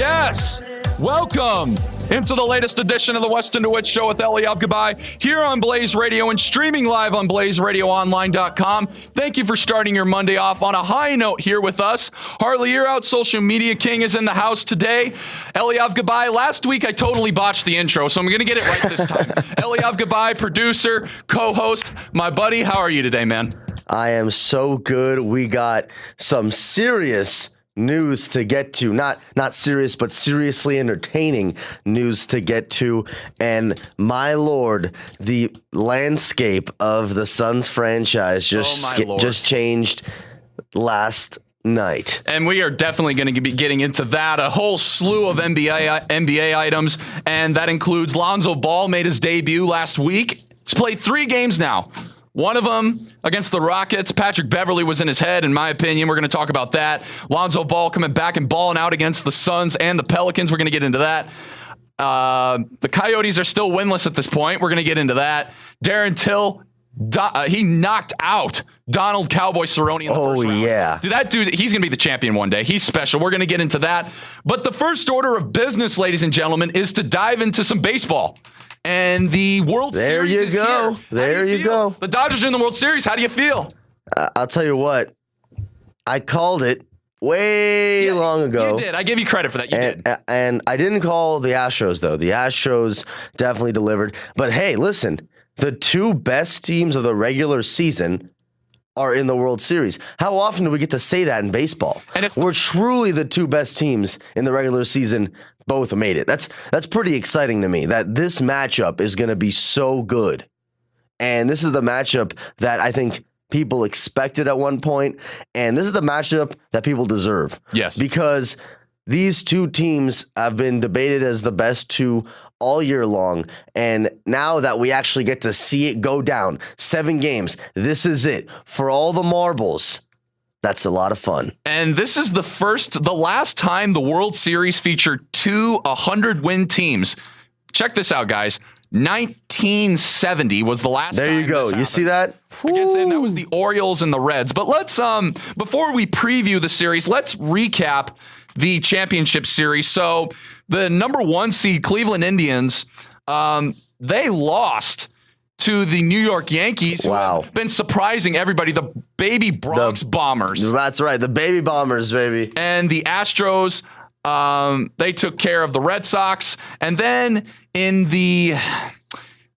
Yes! Welcome into the latest edition of the Weston DeWitt Show with Eliav Gabay here on Blaze Radio and streaming live on BlazeRadioOnline.com. Thank you for starting your Monday off on a high note here with us. Harley, you're out. Social Media King is in the house today. Eliav Gabay. Last week I totally botched the intro, so I'm going to get it right this time. Eliav Gabay, producer, co-host. My buddy, how are you today, man? I am so good. We got some serious news to get to. Not serious, but seriously entertaining news to get to. And my lord, the landscape of the Suns franchise just changed last night. And we are definitely going to be getting into that. A whole slew of NBA items, and that includes Lonzo Ball made his debut last week. He's played 3 games now. One of them against the Rockets. Patrick Beverley was in his head, in my opinion. We're going to talk about that. Lonzo Ball coming back and balling out against the Suns and the Pelicans. We're going to get into that. The Coyotes are still winless at this point. We're going to get into that. Darren Till, he knocked out Donald Cowboy Cerrone in the first round. Yeah. Dude, that dude, he's going to be the champion one day. He's special. We're going to get into that. But the first order of business, ladies and gentlemen, is to dive into some baseball. And the World Series is here. There you go. The Dodgers are in the World Series. How do you feel? I'll tell you what. I called it way long ago. You did. I give you credit for that. You did. And I didn't call the Astros, though. The Astros definitely delivered. But hey, listen. The 2 best teams of the regular season are in the World Series. How often do we get to say that in baseball? And if we're truly the 2 best teams in the regular season, both made it. That's pretty exciting to me, that this matchup is going to be so good. And this is the matchup that I think people expected at one point, and this is the matchup that people deserve. Yes. Because these 2 teams have been debated as the best 2 all year long, and now that we actually get to see it go down, 7 games, this is it. For all the marbles, that's a lot of fun. And this is the last time the World Series featured 2 100-win teams. Check this out, guys. 1970 was the last time. There you go. You see that? And that was the Orioles and the Reds. But let's, before we preview the series, let's recap the championship series. So the number 1 seed Cleveland Indians, they lost to the New York Yankees, who have been surprising everybody. The baby Bronx Bombers. That's right. The baby Bombers, baby. And the Astros, they took care of the Red Sox. And then in the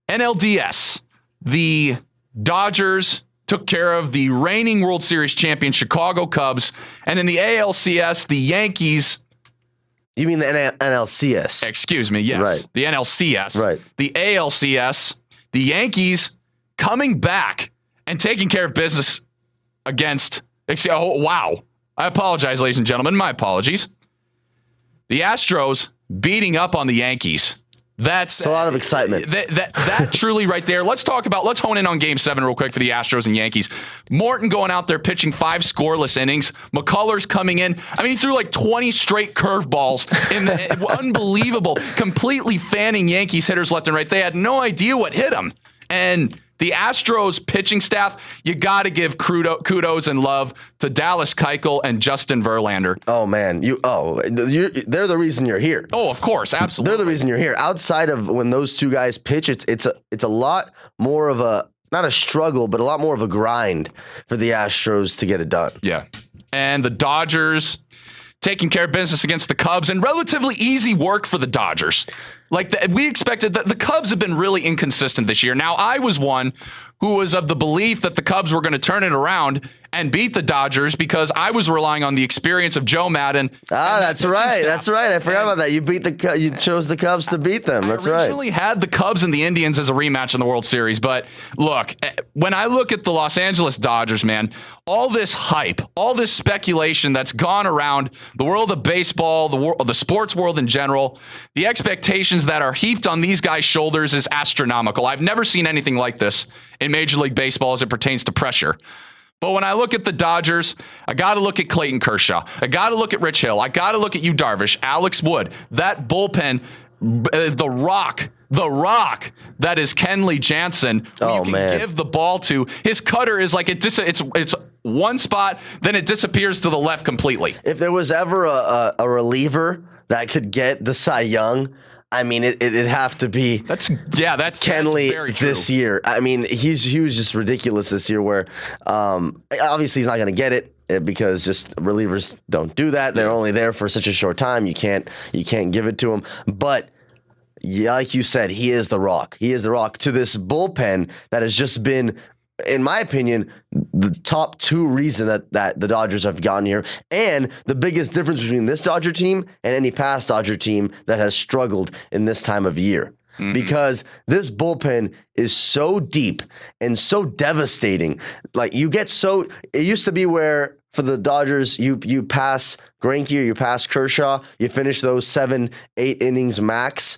NLDS, the Dodgers took care of the reigning World Series champion Chicago Cubs. And in the ALCS, the Yankees. You mean the NLCS? Excuse me, yes. Right. The NLCS. Right. The ALCS, the Yankees coming back and taking care of business against. Oh, wow. I apologize, ladies and gentlemen. My apologies. The Astros beating up on the Yankees. That's a lot of excitement. That truly right there. Let's hone in on Game 7 real quick for the Astros and Yankees. Morton going out there pitching 5 scoreless innings. McCullers coming in. I mean, he threw like 20 straight curveballs. Unbelievable. Completely fanning Yankees hitters left and right. They had no idea what hit them. And the Astros pitching staff, you got to give kudos and love to Dallas Keuchel and Justin Verlander. Oh, man. They're the reason you're here. Oh, of course. Absolutely. They're the reason you're here. Outside of when those 2 guys pitch, it's a lot more of a, not a struggle, but a lot more of a grind for the Astros to get it done. Yeah. And the Dodgers taking care of business against the Cubs, and relatively easy work for the Dodgers. We expected that the Cubs have been really inconsistent this year. Now, I was one who was of the belief that the Cubs were going to turn it around and beat the Dodgers because I was relying on the experience of Joe Madden. That's right. That's right. I forgot about that. You chose the Cubs to beat them. That's right. I originally had the Cubs and the Indians as a rematch in the World Series. But look, when I look at the Los Angeles Dodgers, man, all this hype, all this speculation that's gone around the world of baseball, the sports world in general, the expectations that are heaped on these guys' shoulders is astronomical. I've never seen anything like this in Major League Baseball as it pertains to pressure. But when I look at the Dodgers, I got to look at Clayton Kershaw. I got to look at Rich Hill. I got to look at Yu Darvish, Alex Wood, that bullpen, the rock that is Kenley Jansen. You can give the ball to. His cutter is like it's one spot, then it disappears to the left completely. If there was ever a reliever that could get the Cy Young, I mean, it'd have to be that's Kenley very true. this year. I mean, he was just ridiculous this year. Where obviously he's not going to get it because just relievers don't do that. They're only there for such a short time. You can't give it to him. But yeah, like you said, he is the rock. He is the rock to this bullpen that has just been, in my opinion, the top two reason that the Dodgers have gotten here, and the biggest difference between this Dodger team and any past Dodger team that has struggled in this time of year. Because this bullpen is so deep and so devastating. Like it used to be where for the Dodgers, you pass Greinke or you pass Kershaw, you finish those 7-8 innings max,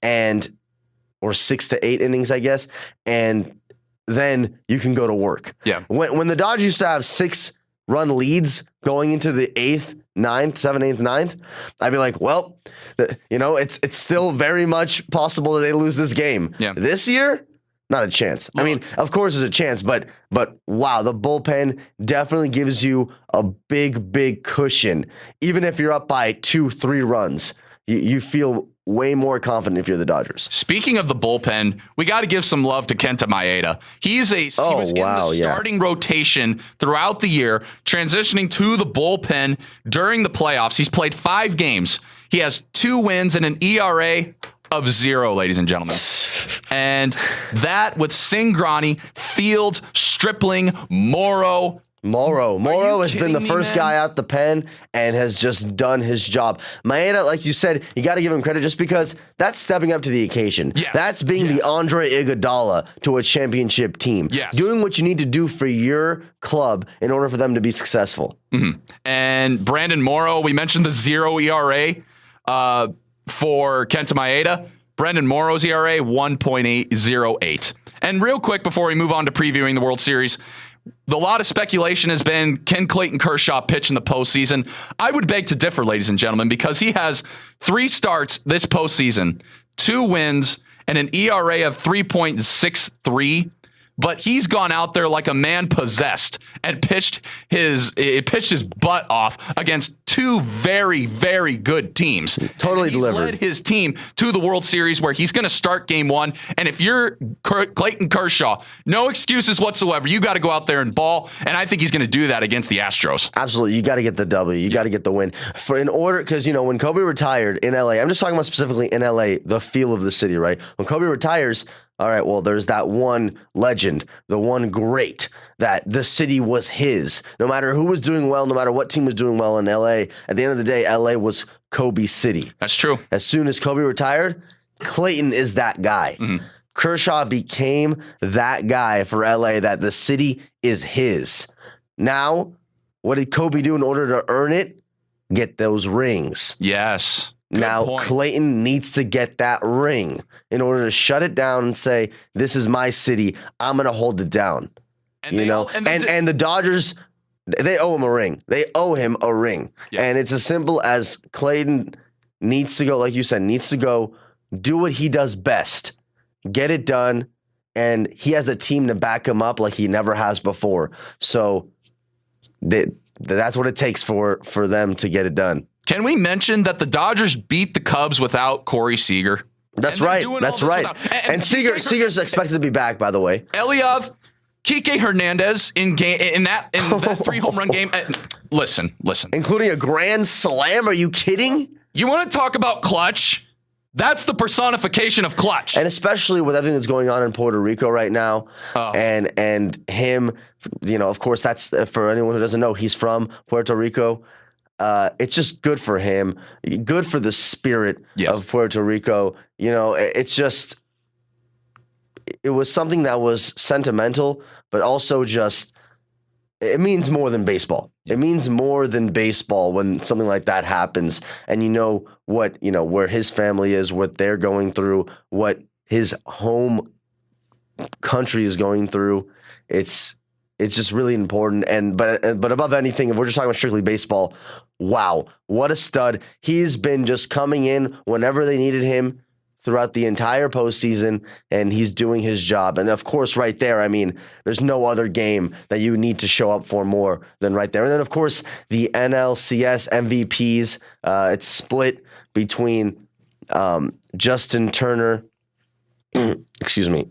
or 6 to 8 innings, I guess, and then you can go to work. Yeah. When the Dodgers used to have 6-run leads going into the 8th, 9th, 7th, 8th, 9th, I'd be like, well, it's still very much possible that they lose this game. Yeah. This year, not a chance. I mean, of course there's a chance, but wow, the bullpen definitely gives you a big cushion. Even if you're up by 2-3 runs, you feel way more confident if you're the Dodgers. Speaking of the bullpen, we got to give some love to Kenta Maeda. He was in the starting rotation throughout the year, transitioning to the bullpen during the playoffs. He's played 5 games. He has 2 wins and an ERA of 0, ladies and gentlemen. And that with Singrani, Fields, Stripling, Morrow has been the first guy out the pen and has just done his job. Maeda, like you said, you got to give him credit just because that's stepping up to the occasion. Yes. That's being the Andre Iguodala to a championship team. Yes. Doing what you need to do for your club in order for them to be successful. Mm-hmm. And Brandon Morrow, we mentioned the 0 ERA for Kenta Maeda. Brandon Morrow's ERA, 1.808. And real quick before we move on to previewing the World Series, a lot of speculation has been, can Clayton Kershaw pitch in the postseason? I would beg to differ, ladies and gentlemen, because he has 3 starts this postseason, 2 wins, and an ERA of 3.63. But he's gone out there like a man possessed and pitched his butt off against 2 very, very good teams. Totally delivered. He's led his team to the World Series where he's going to start game 1. And if you're Clayton Kershaw, no excuses whatsoever. You got to go out there and ball. And I think he's going to do that against the Astros. Absolutely. You got to get the W. You got to get the win. Because, when Kobe retired in LA, I'm just talking about specifically in LA, the feel of the city, right? When Kobe retires, all right, well, there's that one legend, the one great that the city was his. No matter who was doing well, no matter what team was doing well in LA, at the end of the day, LA was Kobe's city. That's true. As soon as Kobe retired, Clayton is that guy. Mm-hmm. Kershaw became that guy for LA, that the city is his. Now, what did Kobe do in order to earn it? Get those rings. Yes. Good now, point. Clayton needs to get that ring in order to shut it down and say, this is my city. I'm going to hold it down. And the Dodgers, they owe him a ring. They owe him a ring. Yeah. And it's as simple as Clayton needs to go, like you said, needs to go do what he does best. Get it done. And he has a team to back him up like he never has before. So that's what it takes for them to get it done. Can we mention that the Dodgers beat the Cubs without Corey Seager? That's right. That's right. And Seager's expected to be back, by the way. Eliav, Kike Hernandez in that 3 home run game. Listen. Including a grand slam. Are you kidding? You want to talk about clutch? That's the personification of clutch. And especially with everything that's going on in Puerto Rico right now. Oh. And him, of course, that's for anyone who doesn't know, he's from Puerto Rico. It's just good for him, good for the spirit of Puerto Rico. It's just, it was something that was sentimental, but also just, it means more than baseball. It means more than baseball when something like that happens. And where his family is, what they're going through, what his home country is going through. It's just really important. But above anything, if we're just talking about strictly baseball, wow, what a stud. He's been just coming in whenever they needed him throughout the entire postseason, and he's doing his job. And of course, right there, there's no other game that you need to show up for more than right there. And then, of course, the NLCS MVPs, it's split between Justin Turner, excuse me,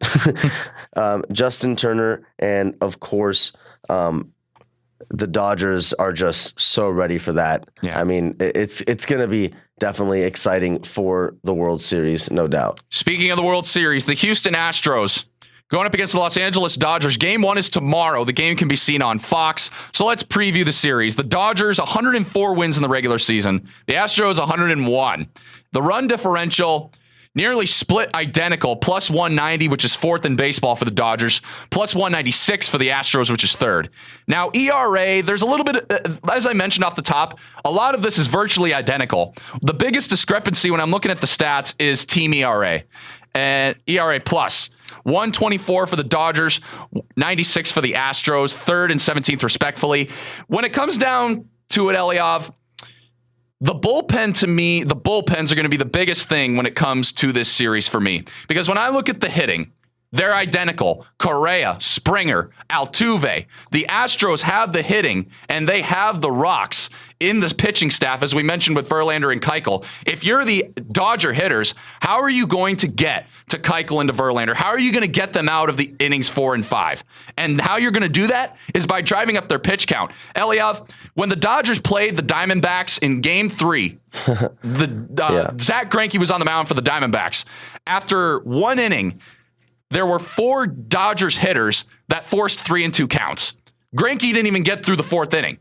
Justin Turner, and of course, the Dodgers are just so ready for that. Yeah. I mean, it's going to be definitely exciting for the World Series, no doubt. Speaking of the World Series, the Houston Astros going up against the Los Angeles Dodgers. Game 1 is tomorrow. The game can be seen on Fox. So let's preview the series. The Dodgers, 104 wins in the regular season. The Astros, 101. The run differential nearly split identical, plus 190, which is fourth in baseball for the Dodgers, plus 196 for the Astros, which is third. Now, ERA, there's a little bit, as I mentioned off the top, a lot of this is virtually identical. The biggest discrepancy when I'm looking at the stats is team ERA and ERA plus. 124 for the Dodgers, 96 for the Astros, third and 17th respectfully. When it comes down to it, Eliav, the bullpen, to me, the bullpens are going to be the biggest thing when it comes to this series for me. Because when I look at the hitting, they're identical. Correa, Springer, Altuve. The Astros have the hitting, and they have the rocks in this pitching staff, as we mentioned with Verlander and Keuchel. If you're the Dodger hitters, how are you going to get to Keuchel and to Verlander? How are you going to get them out of the innings 4 and 5? And how you're going to do that is by driving up their pitch count. Eliav, when the Dodgers played the Diamondbacks in Game 3, Zach Greinke was on the mound for the Diamondbacks. After one inning, there were 4 Dodgers hitters that forced 3 and 2 counts. Greinke didn't even get through the 4th inning.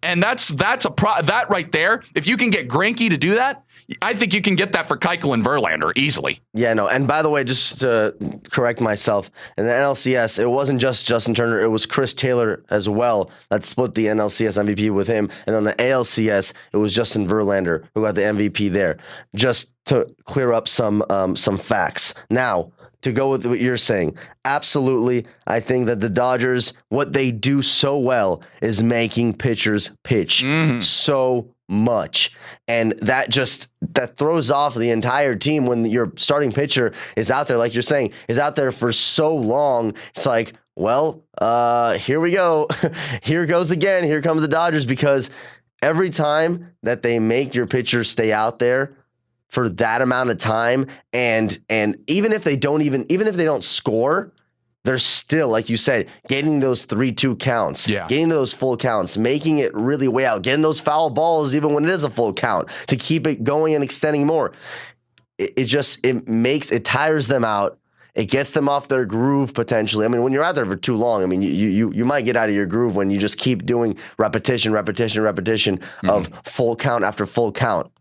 And that's that right there. If you can get Greinke to do that, I think you can get that for Keuchel and Verlander easily. Yeah, no. And by the way, just to correct myself, in the NLCS, it wasn't just Justin Turner. It was Chris Taylor as well that split the NLCS MVP with him. And on the ALCS, it was Justin Verlander who got the MVP there. Just to clear up some facts. Now, to go with what you're saying, absolutely. I think that the Dodgers, what they do so well is making pitchers pitch so much. And that throws off the entire team when your starting pitcher is out there, like you're saying, is out there for so long. It's like, well, here we go. Here goes again. Here comes the Dodgers, because every time that they make your pitcher stay out there for that amount of time, and even if they don't score, they're still, like you said, getting those 3-2 counts, getting those full counts, making it really way out, getting those foul balls even when it is a full count to keep it going and extending more. It tires them out. It gets them off their groove potentially. I mean, when you're out there for too long, I mean, you might get out of your groove when you just keep doing repetition of full count after full count.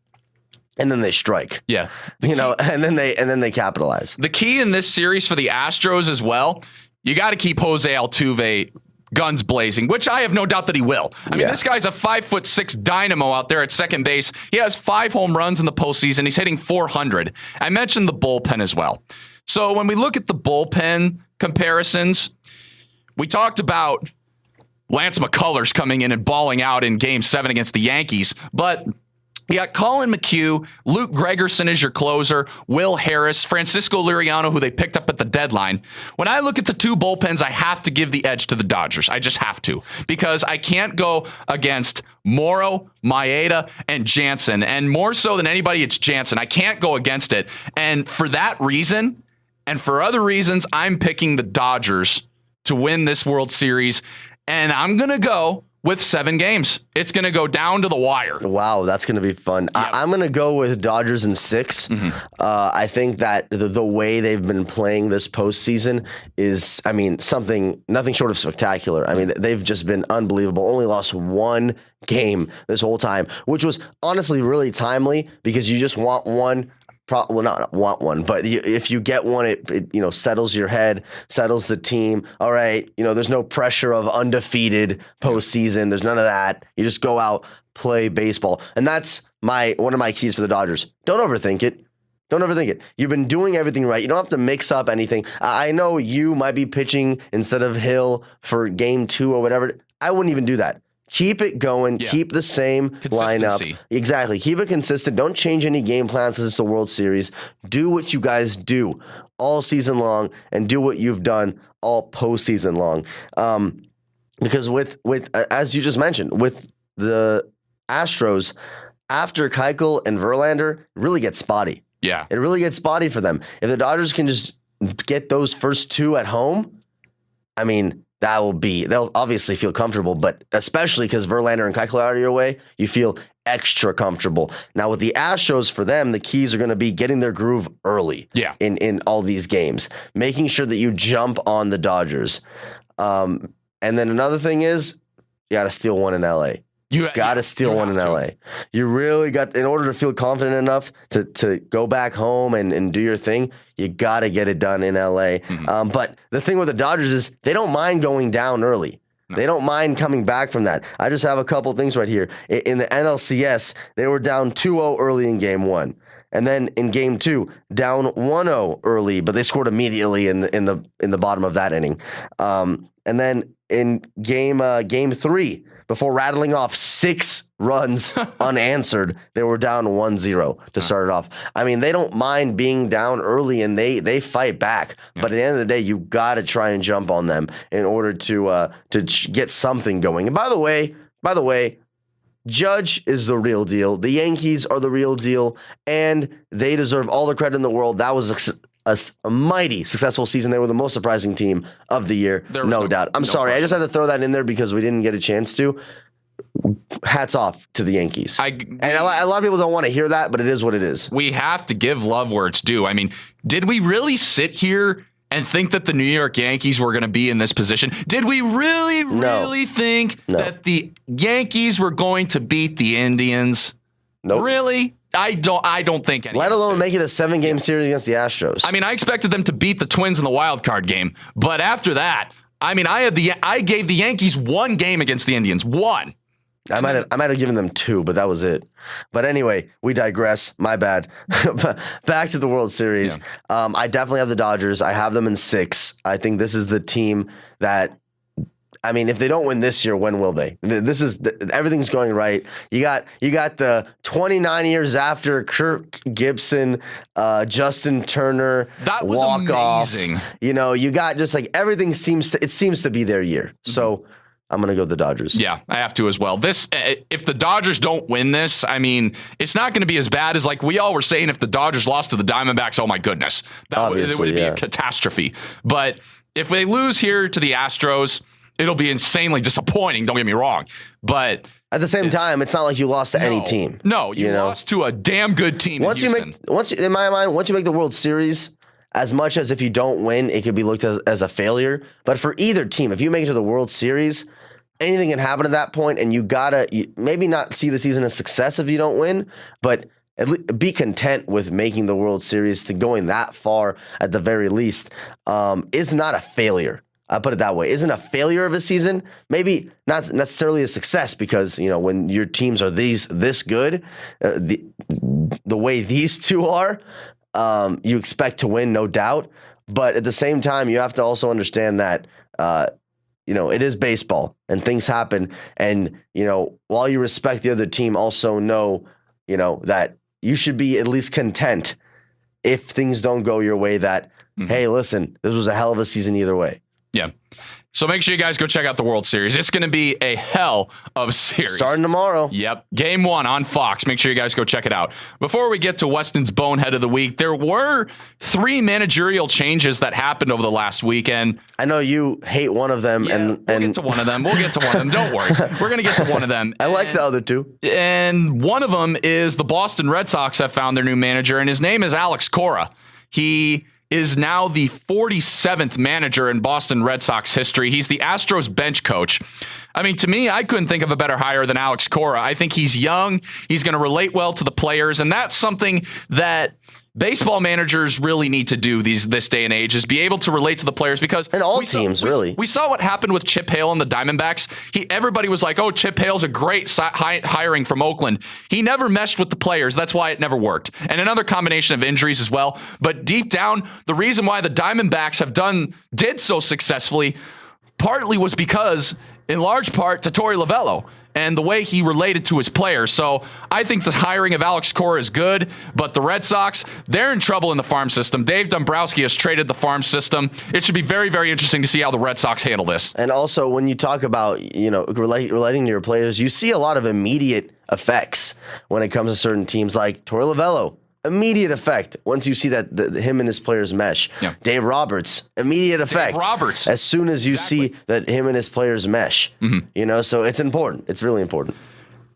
And then they strike. Yeah. And then they capitalize. The key in this series for the Astros as well, you got to keep Jose Altuve guns blazing, which I have no doubt that he will. I mean, this guy's a 5'6" dynamo out there at second base. He has 5 home runs in the postseason. He's hitting 400. I mentioned the bullpen as well. So when we look at the bullpen comparisons, we talked about Lance McCullers coming in and balling out in Game 7 against the Yankees, but you got Colin McHugh, Luke Gregerson is your closer, Will Harris, Francisco Liriano, who they picked up at the deadline. When I look at the 2 bullpens, I have to give the edge to the Dodgers. I just have to, because I can't go against Morrow, Maeda, and Jansen. And more so than anybody, it's Jansen. I can't go against it. And for that reason, and for other reasons, I'm picking the Dodgers to win this World Series. And I'm going to go with 7 games. It's going to go down to the wire. Wow, that's going to be fun. Yep. I'm going to go with Dodgers in 6. I think that the way they've been playing this postseason is, I mean, nothing short of spectacular. I mean, they've just been unbelievable. Only lost 1 game this whole time, which was honestly really timely, because you just want one. Well, not want one, but if you get one, it settles your head, settles the team. All right, there's no pressure of undefeated postseason. There's none of that. You just go out, play baseball, and that's one of my keys for the Dodgers. Don't overthink it. Don't overthink it. You've been doing everything right. You don't have to mix up anything. I know you might be pitching instead of Hill for Game 2 or whatever. I wouldn't even do that. Keep it going. Yeah. Keep the same lineup. Exactly. Keep it consistent. Don't change any game plans since it's the World Series. Do what you guys do all season long, and do what you've done all postseason long. Because with as you just mentioned, with the Astros, after Keuchel and Verlander, really gets spotty. Yeah. It really gets spotty for them. If the Dodgers can just get those first two at home, I mean, they'll obviously feel comfortable, but especially because Verlander and Keuchel are out of your way, you feel extra comfortable. Now with the Astros, for them, the keys are going to be getting their groove early in all these games, making sure that you jump on the Dodgers. And then another thing is you got to steal one in LA. You got to steal one in LA. You really got, in order to feel confident enough to go back home and do your thing, you got to get it done in LA. But the thing with the Dodgers is they don't mind going down early. No. They don't mind coming back from that. I just have a couple things right here. In the NLCS, they were down 2-0 early in game 1. And then in game 2, down 1-0 early, but they scored immediately in the bottom of that inning. And then in game 3, before rattling off 6 runs unanswered, they were down 1-0 to start it off. I mean, they don't mind being down early, and they fight back. Yeah. But at the end of the day, you got to try and jump on them in order to get something going. And by the way, Judge is the real deal. The Yankees are the real deal, and they deserve all the credit in the world. That was a mighty successful season. They were the most surprising team of the year, no doubt. I'm sorry. Question. I just had to throw that in there because we didn't get a chance to. Hats off to the Yankees. And a lot of people don't want to hear that, but it is what it is. We have to give love where it's due. I mean, did we really sit here and think that the New York Yankees were going to be in this position? Did we really think that the Yankees were going to beat the Indians? Nope. Really? I don't think any. Let alone make it a 7-game series against the Astros. I mean, I expected them to beat the Twins in the wild card game, but after that, I mean, I gave the Yankees 1 game against the Indians. 1. I might have given them 2, but that was it. But anyway, we digress. My bad. Back to the World Series. Yeah. I definitely have the Dodgers. I have them in 6. I think this is the team that, I mean, if they don't win this year, when will they? Everything's going right. You got the 29 years after Kirk Gibson, Justin Turner, that was amazing. You know, you got just like everything seems to be their year. Mm-hmm. So I'm going to go the Dodgers. Yeah, I have to as well. If the Dodgers don't win this, I mean, it's not going to be as bad as like we all were saying if the Dodgers lost to the Diamondbacks. Oh my goodness. It would be a catastrophe. But if they lose here to the Astros, it'll be insanely disappointing. Don't get me wrong. But at the same time, it's not like you lost to any team. No, you lost to a damn good team. In my mind, once you make the World Series, as much as if you don't win, it could be looked at as a failure. But for either team, if you make it to the World Series, anything can happen at that point, and you maybe not see the season as success if you don't win, but at least be content with making the World Series to going that far at the very least is not a failure. I put it that way. Isn't a failure of a season, maybe not necessarily a success because, you know, when your teams are this good, the way these two are, you expect to win, no doubt. But at the same time, you have to also understand that, you know, it is baseball and things happen. And, you know, while you respect the other team, also know, you know, that you should be at least content if things don't go your way that, hey, listen, this was a hell of a season either way. Yeah. So make sure you guys go check out the World Series. It's going to be a hell of a series. Starting tomorrow. Yep. Game 1 on Fox. Make sure you guys go check it out. Before we get to Weston's Bonehead of the Week, there were 3 managerial changes that happened over the last weekend. I know you hate one of them. We'll get to one of them. Don't worry. We're going to get to one of them. I like the other 2. And one of them is the Boston Red Sox have found their new manager, and his name is Alex Cora. He is now the 47th manager in Boston Red Sox history. He's the Astros bench coach. I mean, to me, I couldn't think of a better hire than Alex Cora. I think he's young. He's going to relate well to the players, and that's something that baseball managers really need to do this day and age, is be able to relate to the players, because and all teams really. We saw what happened with Chip Hale and the Diamondbacks. Everybody was like, "Oh, Chip Hale's a great hiring from Oakland." He never meshed with the players. That's why it never worked. And another combination of injuries as well. But deep down, the reason why the Diamondbacks did so successfully partly was because, in large part, to Torey Lovello. and the way he related to his players. So I think the hiring of Alex Cora is good, but the Red Sox, they're in trouble in the farm system. Dave Dombrowski has traded the farm system. It should be very, very interesting to see how the Red Sox handle this. And also, when you talk about, relating to your players, you see a lot of immediate effects when it comes to certain teams like Torey Lovullo. Immediate effect once you see that him and his players mesh. Yeah. Dave Roberts, immediate effect. Dave Roberts. As soon as you see that him and his players mesh. Mm-hmm. So it's important. It's really important.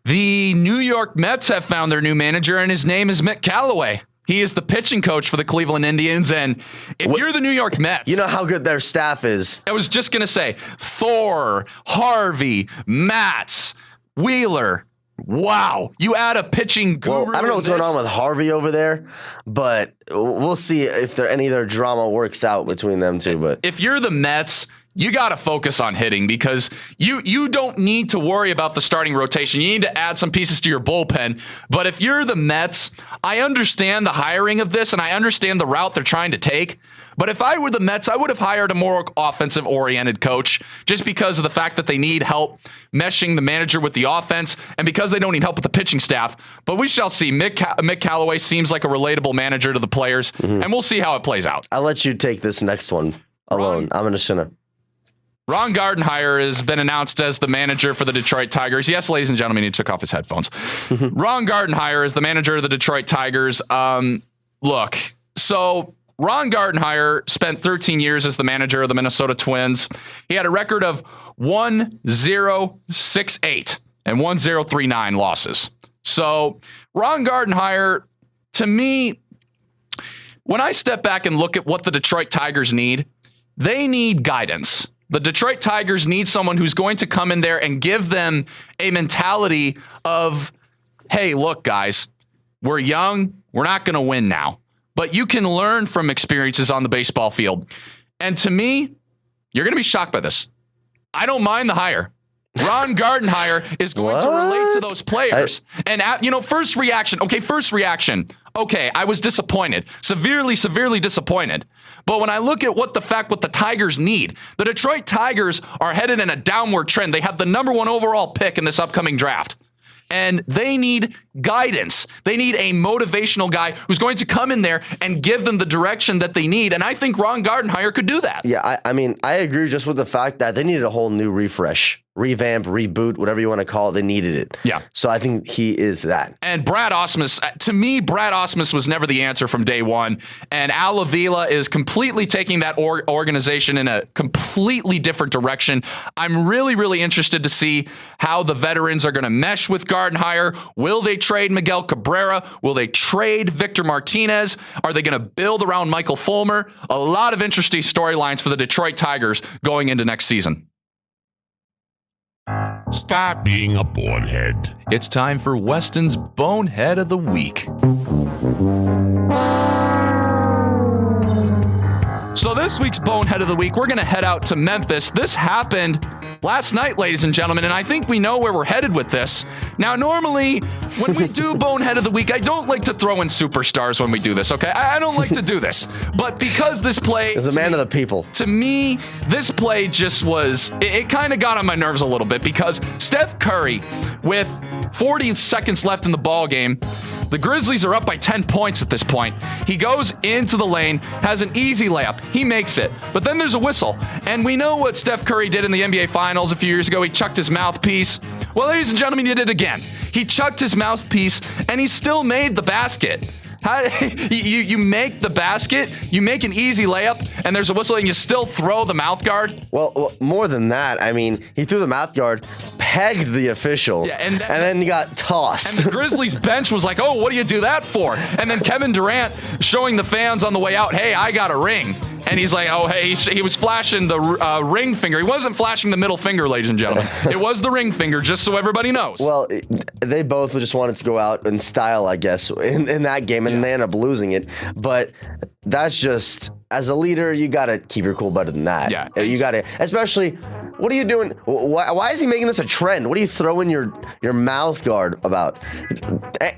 The New York Mets have found their new manager, and his name is Mick Callaway. He is the pitching coach for the Cleveland Indians, and if you're the New York Mets... You know how good their staff is. I was just going to say, Thor, Harvey, Matz, Wheeler... Wow. You add a pitching guru. Well, I don't know what's going on with Harvey over there, but we'll see if any of their drama works out between them two. But if you're the Mets, you got to focus on hitting because you don't need to worry about the starting rotation. You need to add some pieces to your bullpen. But if you're the Mets, I understand the hiring of this and I understand the route they're trying to take. But if I were the Mets, I would have hired a more offensive-oriented coach just because of the fact that they need help meshing the manager with the offense and because they don't need help with the pitching staff. But we shall see. Mick Callaway seems like a relatable manager to the players, and we'll see how it plays out. I'll let you take this next one alone. I'm just going to... Ron Gardenhire has been announced as the manager for the Detroit Tigers. Yes, ladies and gentlemen, he took off his headphones. Ron Gardenhire is the manager of the Detroit Tigers. Look, so... Ron Gardenhire spent 13 years as the manager of the Minnesota Twins. He had a record of 1-0-6-8 and 1-0-3-9 losses. So Ron Gardenhire, to me, when I step back and look at what the Detroit Tigers need, they need guidance. The Detroit Tigers need someone who's going to come in there and give them a mentality of, hey, look, guys, we're young. We're not going to win now. But you can learn from experiences on the baseball field. And to me, you're going to be shocked by this. I don't mind the hire. Ron Gardenhire is going to relate to those players. First reaction. Okay, I was disappointed. Severely disappointed. But when I look at what the Tigers need, the Detroit Tigers are headed in a downward trend. They have the number 1 overall pick in this upcoming draft. And they need guidance. They need a motivational guy who's going to come in there and give them the direction that they need. And I think Ron Gardenhire could do that. Yeah, I agree just with the fact that they needed a whole new refresh, revamp, reboot, whatever you want to call it. They needed it. Yeah. So I think he is that. And Brad Ausmus, to me, Brad Ausmus was never the answer from day one. And Al Avila is completely taking that organization in a completely different direction. I'm really interested to see how the veterans are going to mesh with Gardenhire. Will they trade Miguel Cabrera? Will they trade Victor Martinez? Are they going to build around Michael Fulmer? A lot of interesting storylines for the Detroit Tigers going into next season. Stop being a bonehead. It's time for Weston's Bonehead of the Week. So this week's Bonehead of the Week, we're going to head out to Memphis. This happened last night, ladies and gentlemen, and I think we know where we're headed with this. Now, normally, when we do Bonehead of the Week, I don't like to throw in superstars when we do this, okay? I don't like to do this. But because this play... As a man of the people. To me, this play just was... It kind of got on my nerves a little bit because Steph Curry, with 40 seconds left in the ball game, the Grizzlies are up by 10 points at this point. He goes into the lane, has an easy layup. He makes it. But then there's a whistle. And we know what Steph Curry did in the NBA Finals a few years ago. He chucked his mouthpiece. Well, ladies and gentlemen, he did it again. He chucked his mouthpiece, and he still made the basket. You make the basket, you make an easy layup, and there's a whistle, and you still throw the mouth guard? Well, more than that, I mean, he threw the mouth guard, pegged the official, and then he got tossed. And the Grizzlies bench was like, oh, what do you do that for? And then Kevin Durant showing the fans on the way out, hey, I got a ring. And he's like, oh, hey, he was flashing the ring finger. He wasn't flashing the middle finger, ladies and gentlemen. It was the ring finger, just so everybody knows. Well, they both just wanted to go out in style, I guess, in that game, and they ended up losing it. But that's just, as a leader, you got to keep your cool better than that. Yeah. You got to, especially, what are you doing? Why is he making this a trend? What are you throwing your mouth guard about?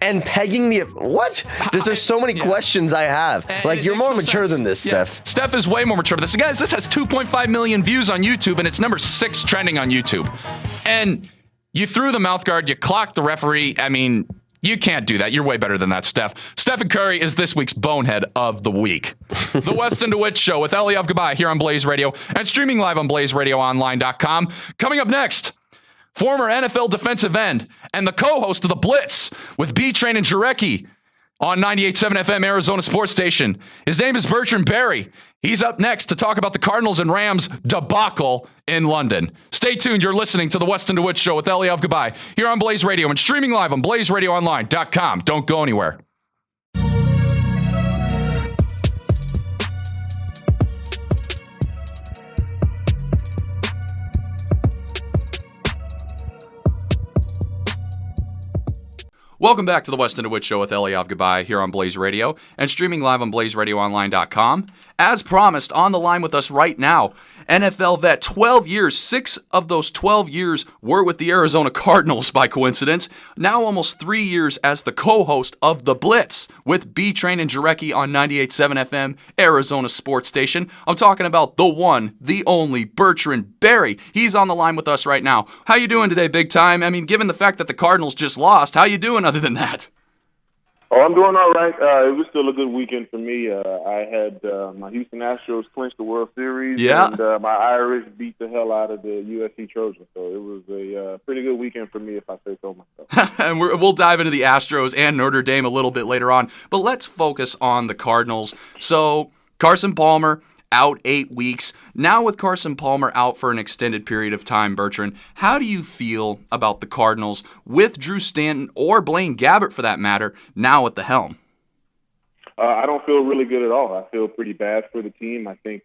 And pegging the, what? There's so many questions I have. Like, you're more mature than this, Steph. Steph is way more mature than this. Guys, this has 2.5 million views on YouTube, and it's number 6 trending on YouTube. And You threw the mouth guard. You clocked the referee. I mean, you can't do that. You're way better than that, Steph. Stephen Curry is this week's bonehead of the week. The Weston DeWitt Show with Eliav Gabay here on Blaze Radio and streaming live on BlazeRadioOnline.com. Coming up next, former NFL defensive end and the co-host of The Blitz with Bertrand and Jarecki on 98.7 FM Arizona Sports Station. His name is Bertrand Berry. He's up next to talk about the Cardinals and Rams debacle in London. Stay tuned. You're listening to the Weston DeWitt Show with Eliav Gabay here on Blaze Radio and streaming live on BlazeRadioOnline.com. Don't go anywhere. Welcome back to the Weston DeWitt Show with Eliav Gabay here on Blaze Radio and streaming live on BlazeRadioOnline.com. As promised, on the line with us right now, NFL vet, 12 years. 6 of those 12 years were with the Arizona Cardinals by coincidence. Now almost 3 years as the co-host of The Blitz with Bertrand and Jarecki on 98.7 FM Arizona Sports Station. I'm talking about the one, the only Bertrand Berry. He's on the line with us right now. How you doing today, big time? I mean, given the fact that the Cardinals just lost, how you doing other than that? Oh, I'm doing all right. It was still a good weekend for me. I had my Houston Astros clinch the World Series, and my Irish beat the hell out of the USC Trojans. So it was a pretty good weekend for me, if I say so myself. And we'll dive into the Astros and Notre Dame a little bit later on. But let's focus on the Cardinals. So Carson Palmer out 8 weeks. Now with Carson Palmer out for an extended period of time, Bertrand, how do you feel about the Cardinals with Drew Stanton or Blaine Gabbert, for that matter, now at the helm? I don't feel really good at all. I feel pretty bad for the team. I think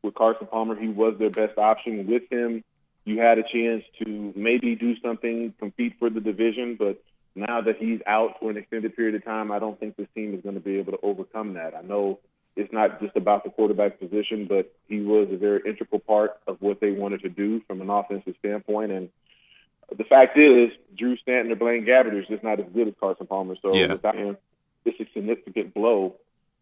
with Carson Palmer, he was their best option. With him, you had a chance to maybe do something, compete for the division, but now that he's out for an extended period of time, I don't think this team is going to be able to overcome that. I know it's not just about the quarterback position, but he was a very integral part of what they wanted to do from an offensive standpoint. And the fact is, Drew Stanton or Blaine Gabbert is just not as good as Carson Palmer. So without him, it's a significant blow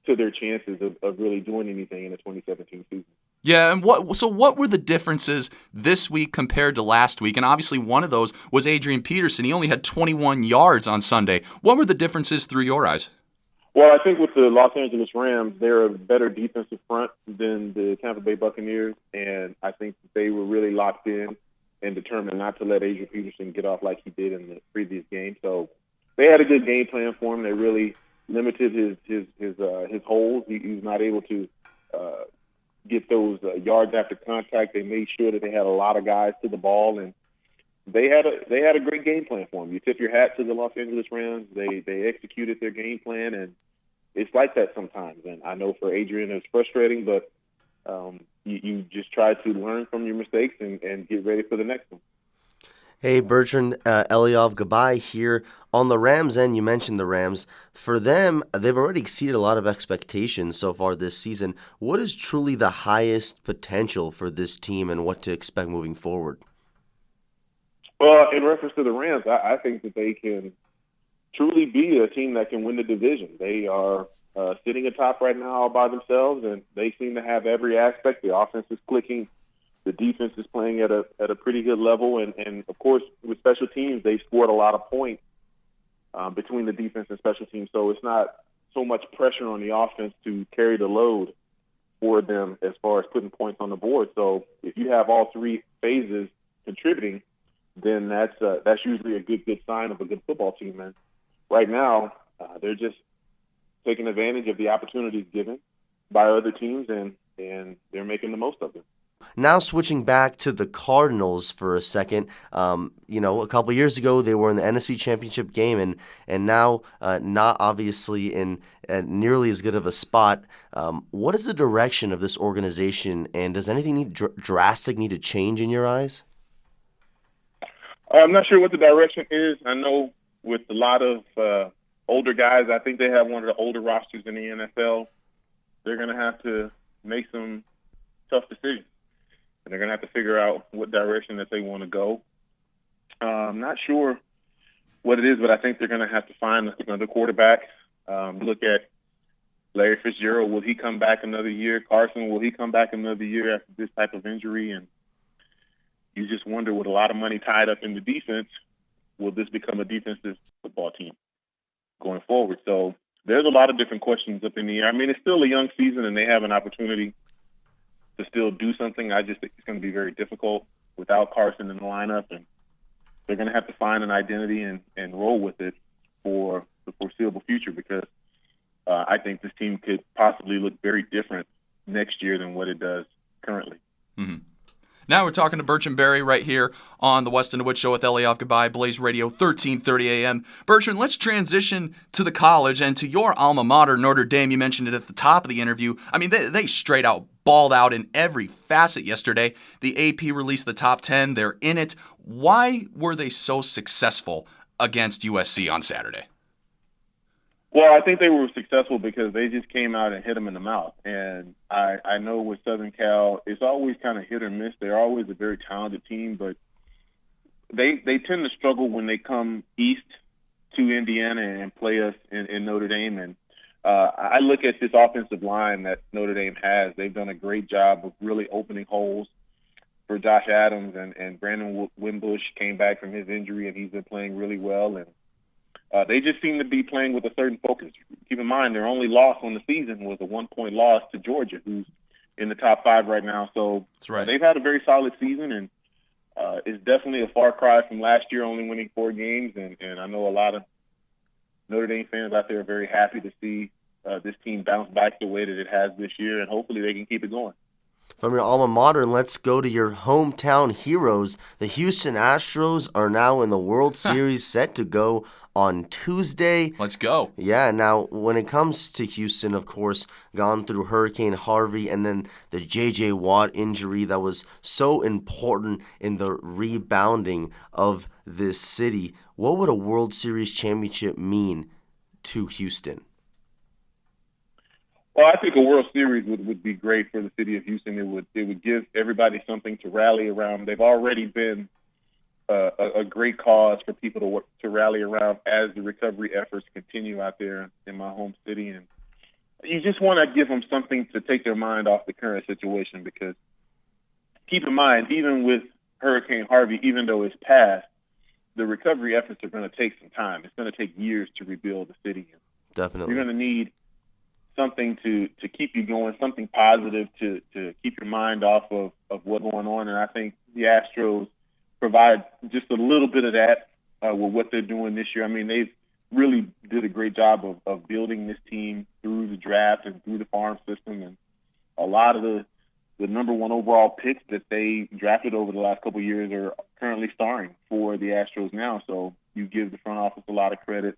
to their chances of really doing anything in the 2017 season. Yeah, and what were the differences this week compared to last week? And obviously one of those was Adrian Peterson. He only had 21 yards on Sunday. What were the differences through your eyes? Well, I think with the Los Angeles Rams, they're a better defensive front than the Tampa Bay Buccaneers, and I think they were really locked in and determined not to let Adrian Peterson get off like he did in the previous game. So they had a good game plan for him. They really limited his holes. He was not able to get those yards after contact. They made sure that they had a lot of guys to the ball, and they had a great game plan for him. You tip your hat to the Los Angeles Rams. They executed their game plan, and it's like that sometimes. And I know for Adrian it's frustrating, but you just try to learn from your mistakes and get ready for the next one. Hey, Bertrand, Eliav Gabay here. On the Rams end, you mentioned the Rams. For them, they've already exceeded a lot of expectations so far this season. What is truly the highest potential for this team and what to expect moving forward? Well, in reference to the Rams, I think that they can truly be a team that can win the division. They are sitting atop right now all by themselves, and they seem to have every aspect. The offense is clicking. The defense is playing at a pretty good level. And of course, with special teams, they scored a lot of points between the defense and special teams. So it's not so much pressure on the offense to carry the load for them as far as putting points on the board. So if you have all three phases contributing, then that's usually a good sign of a good football team. And right now, they're just taking advantage of the opportunities given by other teams, and they're making the most of them. Now switching back to the Cardinals for a second, a couple years ago they were in the NFC Championship game, and now not obviously in nearly as good of a spot. What is the direction of this organization, and does anything drastic need to change in your eyes? I'm not sure what the direction is. I know with a lot of older guys, I think they have one of the older rosters in the NFL. They're going to have to make some tough decisions, and they're going to have to figure out what direction that they want to go. I'm not sure what it is, but I think they're going to have to find another quarterback. Look at Larry Fitzgerald. Will he come back another year? Carson, will he come back another year after this type of injury? And you just wonder, with a lot of money tied up in the defense, will this become a defensive football team going forward? So there's a lot of different questions up in the air. I mean, it's still a young season, and they have an opportunity to still do something. I just think it's going to be very difficult without Carson in the lineup, and they're going to have to find an identity and roll with it for the foreseeable future, because I think this team could possibly look very different next year than what it does currently. Mm-hmm. Now we're talking to Bertrand Berry right here on the Weston DeWitt Show with Eliav Gabay, Blaze Radio, 1330 AM. Bertrand, let's transition to the college and to your alma mater, Notre Dame. You mentioned it at the top of the interview. I mean, they straight out balled out in every facet yesterday. The AP released the top 10. They're in it. Why were they so successful against USC on Saturday? Well, I think they were successful because they just came out and hit them in the mouth. And I know with Southern Cal, it's always kind of hit or miss. They're always a very talented team, but they tend to struggle when they come east to Indiana and play us in Notre Dame. And I look at this offensive line that Notre Dame has. They've done a great job of really opening holes for Josh Adams, and Brandon Wimbush came back from his injury, and he's been playing really well. And they just seem to be playing with a certain focus. Keep in mind, their only loss on the season was a 1-point loss to Georgia, who's in the top 5 right now. So that's right. They've had a very solid season, and it's definitely a far cry from last year, only winning 4 games. And I know a lot of Notre Dame fans out there are very happy to see this team bounce back the way that it has this year, and hopefully they can keep it going. From your alma mater, let's go to your hometown heroes. The Houston Astros are now in the World Series, set to go on Tuesday. Let's go. Yeah, now when it comes to Houston, of course, gone through Hurricane Harvey and then the J.J. Watt injury that was so important in the rebounding of this city. What would a World Series championship mean to Houston? Well, I think a World Series would be great for the city of Houston. It would give everybody something to rally around. They've already been a great cause for people to rally around as the recovery efforts continue out there in my home city. And you just want to give them something to take their mind off the current situation, because keep in mind, even with Hurricane Harvey, even though it's passed, the recovery efforts are going to take some time. It's going to take years to rebuild the city. Definitely. You're going to need something to keep you going, something positive to keep your mind off of what's going on. And I think the Astros provide just a little bit of that with what they're doing this year. I mean, they've really did a great job of building this team through the draft and through the farm system. And a lot of the number 1 overall picks that they drafted over the last couple of years are currently starring for the Astros now. So you give the front office a lot of credit.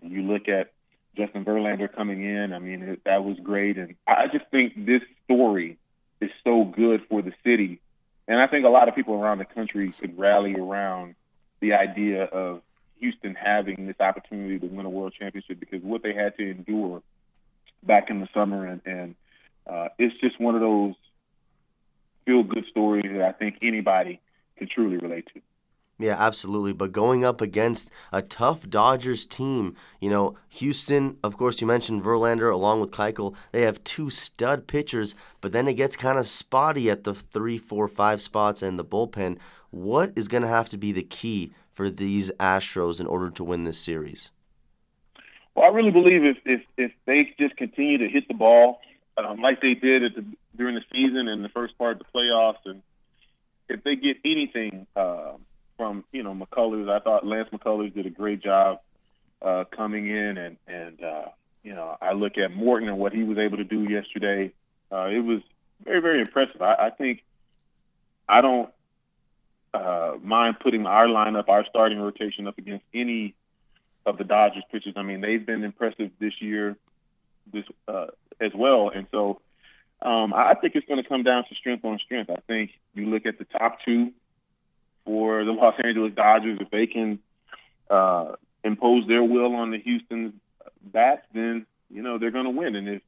You look at Justin Verlander coming in. I mean, that was great. And I just think this story is so good for the city. And I think a lot of people around the country could rally around the idea of Houston having this opportunity to win a world championship, because what they had to endure back in the summer. And it's just one of those feel-good stories that I think anybody can truly relate to. Yeah, absolutely. But going up against a tough Dodgers team, Houston, of course, you mentioned Verlander along with Keuchel. They have 2 stud pitchers, but then it gets kind of spotty at the 3, 4, 5 spots in the bullpen. What is going to have to be the key for these Astros in order to win this series? Well, I really believe if they just continue to hit the ball like they did during the season and the first part of the playoffs, and if they get anything from McCullers. I thought Lance McCullers did a great job coming in, and I look at Morton and what he was able to do yesterday. It was very, very impressive. I think I don't mind putting our lineup, our starting rotation, up against any of the Dodgers pitchers. I mean, they've been impressive this year, as well, and so I think it's going to come down to strength on strength. I think you look at the top 2 for the Los Angeles Dodgers. If they can impose their will on the Houston bats, then they're going to win. And if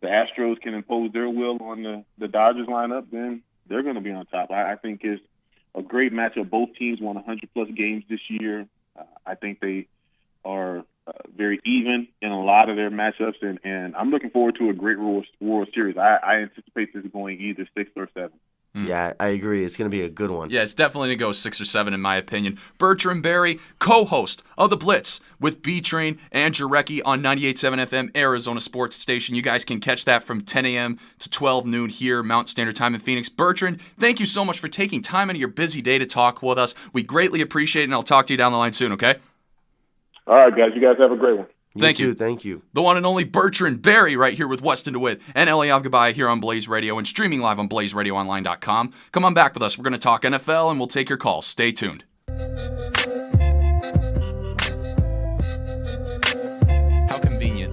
the Astros can impose their will on the Dodgers lineup, then they're going to be on top. I think it's a great matchup. Both teams won 100-plus games this year. I think they are very even in a lot of their matchups, and I'm looking forward to a great World Series. I anticipate this going either 6 or 7. Yeah, I agree. It's going to be a good one. Yeah, it's definitely going to go 6 or 7 in my opinion. Bertrand Berry, co-host of The Blitz with B-Train and Jarecki on 98.7 FM, Arizona Sports Station. You guys can catch that from 10 a.m. to 12 noon here, Mountain Standard Time in Phoenix. Bertrand, thank you so much for taking time out of your busy day to talk with us. We greatly appreciate it, and I'll talk to you down the line soon, okay? All right, guys. You guys have a great one. Thank you. Thank you. The one and only Bertrand Berry right here with Weston DeWitt and Eliav Gabay here on Blaze Radio and streaming live on blazeradioonline.com. Come on back with us. We're going to talk NFL and we'll take your calls. Stay tuned. How convenient.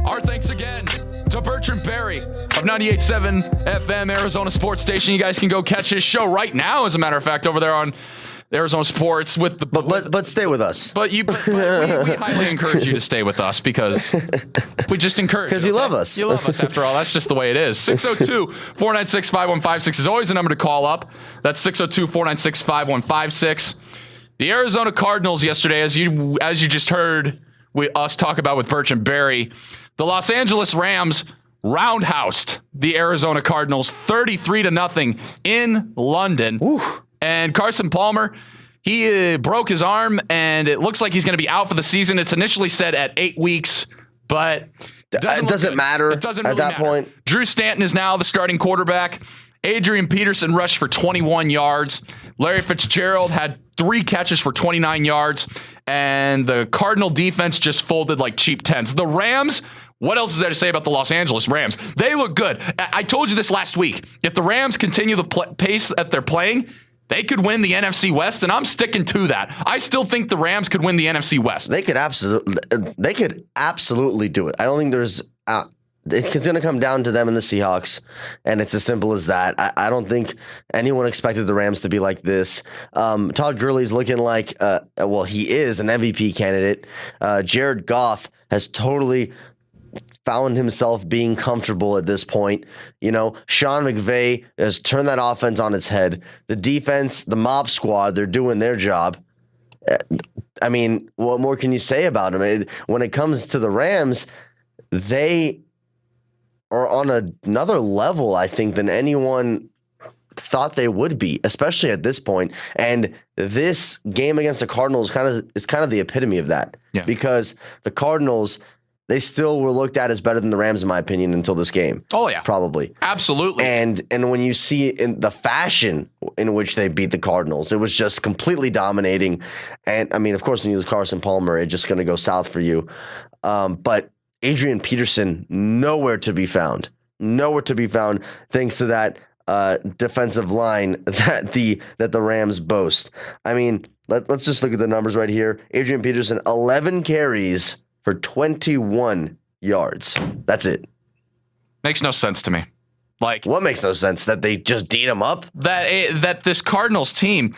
Our thanks again to Bertrand Berry of 98.7 FM Arizona Sports Station. You guys can go catch his show right now, as a matter of fact, over there on Arizona Sports with the but stay with us. But we highly encourage you to stay with us because we just encourage you. Because you love us. You love us after all. That's just the way it is. 602-496-5156 is always the number to call up. That's 602-496-5156. The Arizona Cardinals yesterday, as you just heard us talk about with Bertrand Berry, the Los Angeles Rams roundhoused the Arizona Cardinals 33-0 in London. Woo. And Carson Palmer, he broke his arm, and it looks like he's going to be out for the season. It's initially said at 8 weeks, but it doesn't matter at that point. Drew Stanton is now the starting quarterback. Adrian Peterson rushed for 21 yards. Larry Fitzgerald had 3 catches for 29 yards. And the Cardinal defense just folded like cheap tents. The Rams, what else is there to say about the Los Angeles Rams? They look good. I told you this last week. If the Rams continue the pace that they're playing, they could win the NFC West, and I'm sticking to that. I still think the Rams could win the NFC West. They could absolutely do it. I don't think there's it's going to come down to them and the Seahawks, and it's as simple as that. I don't think anyone expected the Rams to be like this. Todd Gurley's looking like, he is an MVP candidate. Jared Goff has totally found himself being comfortable at this point. You know, Sean McVay has turned that offense on its head. The defense, the mob squad, they're doing their job. I mean, what more can you say about them? When it comes to the Rams, they are on another level, I think, than anyone thought they would be, especially at this point. And this game against the Cardinals is kind of the epitome of that. Yeah. Because the Cardinals, they still were looked at as better than the Rams, in my opinion, until this game. Oh, yeah. Probably. Absolutely. And when you see in the fashion in which they beat the Cardinals, it was just completely dominating. And, I mean, of course, when you lose Carson Palmer, it's just going to go south for you. But Adrian Peterson, nowhere to be found. Nowhere to be found thanks to that defensive line that the Rams boast. I mean, let's just look at the numbers right here. Adrian Peterson, 11 carries for 21 yards. That's it. Makes no sense to me. Like, what makes no sense? That they just beat him up? That this Cardinals team,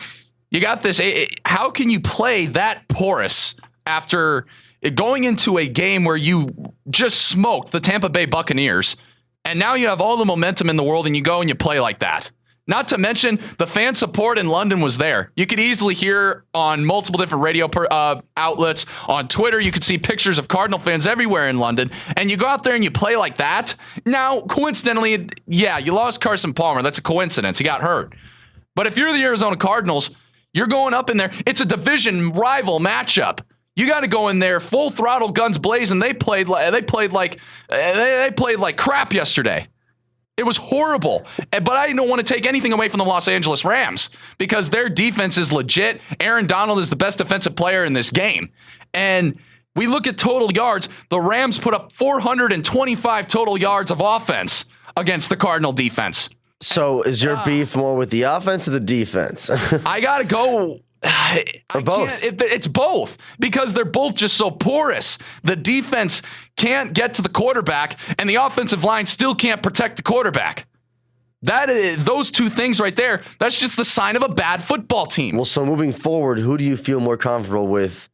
you got this. How can you play that porous after going into a game where you just smoked the Tampa Bay Buccaneers, and now you have all the momentum in the world and you go and you play like that? Not to mention the fan support in London was there. You could easily hear on multiple different radio outlets. On Twitter, you could see pictures of Cardinal fans everywhere in London. And you go out there and you play like that. Now, coincidentally, yeah, you lost Carson Palmer. That's a coincidence. He got hurt. But if you're the Arizona Cardinals, you're going up in there. It's a division rival matchup. You got to go in there full throttle, guns blazing. They played like crap yesterday. It was horrible. But I don't want to take anything away from the Los Angeles Rams because their defense is legit. Aaron Donald is the best defensive player in this game. And we look at total yards. The Rams put up 425 total yards of offense against the Cardinal defense. So is your beef more with the offense or the defense? I got to go. Or both. It's both because they're both just so porous. The defense can't get to the quarterback, and the offensive line still can't protect the quarterback. Those two things right there, that's just the sign of a bad football team. Well, so moving forward, who do you feel more comfortable with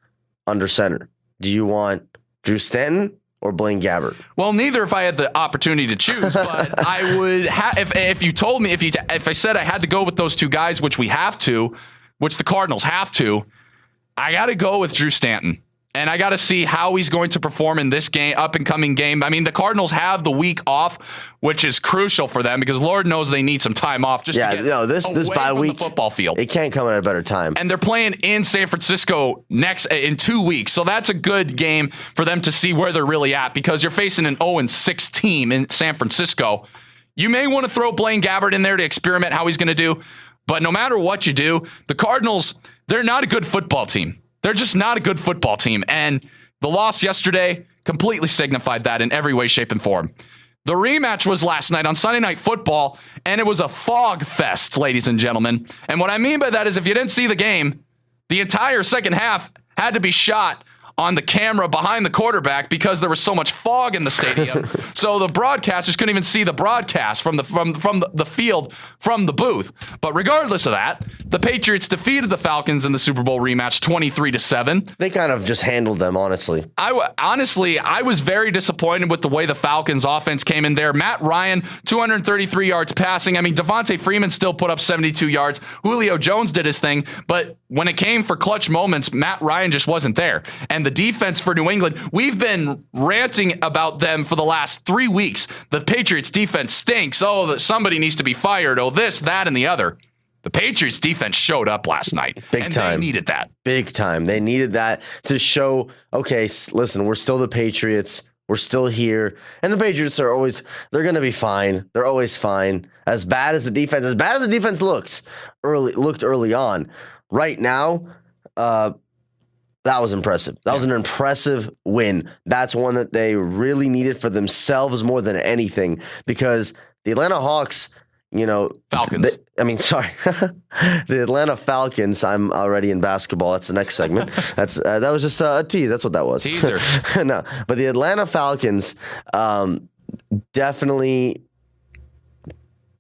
under center? Do you want Drew Stanton or Blaine Gabbert? Well, neither if I had the opportunity to choose, but I would if you told me, if I said I had to go with those two guys, which the Cardinals have to, I got to go with Drew Stanton. And I got to see how he's going to perform in this game, up and coming game. I mean, the Cardinals have the week off, which is crucial for them because Lord knows they need some time off just to get this bye from week the football field. It can't come at a better time. And they're playing in San Francisco in 2 weeks. So that's a good game for them to see where they're really at because you're facing an 0-6 team in San Francisco. You may want to throw Blaine Gabbert in there to experiment how he's going to do. But no matter what you do, the Cardinals, they're not a good football team. They're just not a good football team. And the loss yesterday completely signified that in every way, shape, and form. The rematch was last night on Sunday Night Football, and it was a fog fest, ladies and gentlemen. And what I mean by that is if you didn't see the game, the entire second half had to be shot on the camera behind the quarterback because there was so much fog in the stadium. So the broadcasters couldn't even see the broadcast from the field, from the booth. But regardless of that, the Patriots defeated the Falcons in the Super Bowl rematch 23-7. They kind of just handled them, honestly. I was very disappointed with the way the Falcons offense came in there. Matt Ryan, 233 yards passing. I mean, Devontae Freeman still put up 72 yards. Julio Jones did his thing, but when it came for clutch moments, Matt Ryan just wasn't there. And the defense for New England, we've been ranting about them for the last 3 weeks. The Patriots defense stinks. Oh, that somebody needs to be fired. Oh, this, that, and the other. The Patriots defense showed up last night. Big time. They needed that. Big time. They needed that to show, okay, listen, we're still the Patriots. We're still here. And the Patriots they're going to be fine. They're always fine. As bad as the defense looked early on. Right now, that was impressive. That was an impressive win. That's one that they really needed for themselves more than anything because the Atlanta Hawks, Falcons. The Atlanta Falcons. I'm already in basketball. That's the next segment. That was just a tease. That's what that was. Teaser. No, but the Atlanta Falcons definitely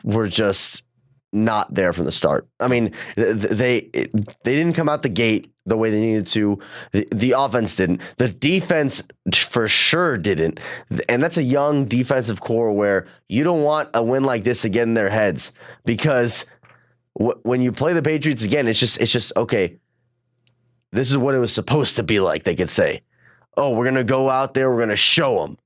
were just not there from the start. I mean, they didn't come out the gate the way they needed to. The offense didn't. The defense for sure didn't. And that's a young defensive core where you don't want a win like this to get in their heads because when you play the Patriots again, it's just okay. This is what it was supposed to be like. They could say, "Oh, we're gonna go out there. We're gonna show them."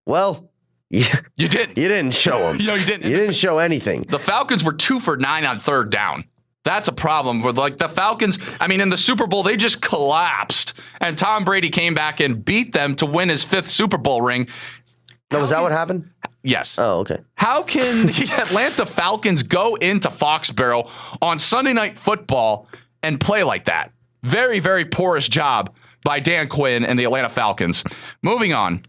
Well, you didn't. You didn't show them. You didn't. You didn't show anything. The Falcons were 2 for 9 on third down. That's a problem with the Falcons. I mean, in the Super Bowl, they just collapsed, and Tom Brady came back and beat them to win his 5th Super Bowl ring. No, was that what happened? Yes. Oh, okay. How can the Atlanta Falcons go into Foxborough on Sunday Night Football and play like that? Very, very porous job by Dan Quinn and the Atlanta Falcons. Moving on.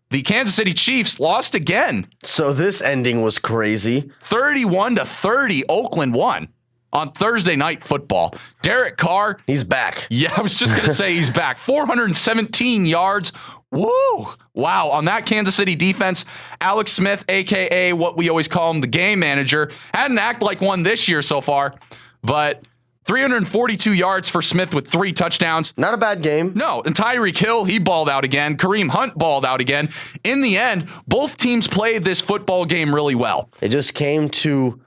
The Kansas City Chiefs lost again. So this ending was crazy. 31-30, Oakland won on Thursday Night Football. Derek Carr. He's back. Yeah, I was just going to say he's back. 417 yards. Woo! Wow, on that Kansas City defense, Alex Smith, a.k.a. what we always call him, the game manager, hadn't acted like one this year so far, but 342 yards for Smith with 3 touchdowns. Not a bad game. No, and Tyreek Hill, he balled out again. Kareem Hunt balled out again. In the end, both teams played this football game really well. It just came to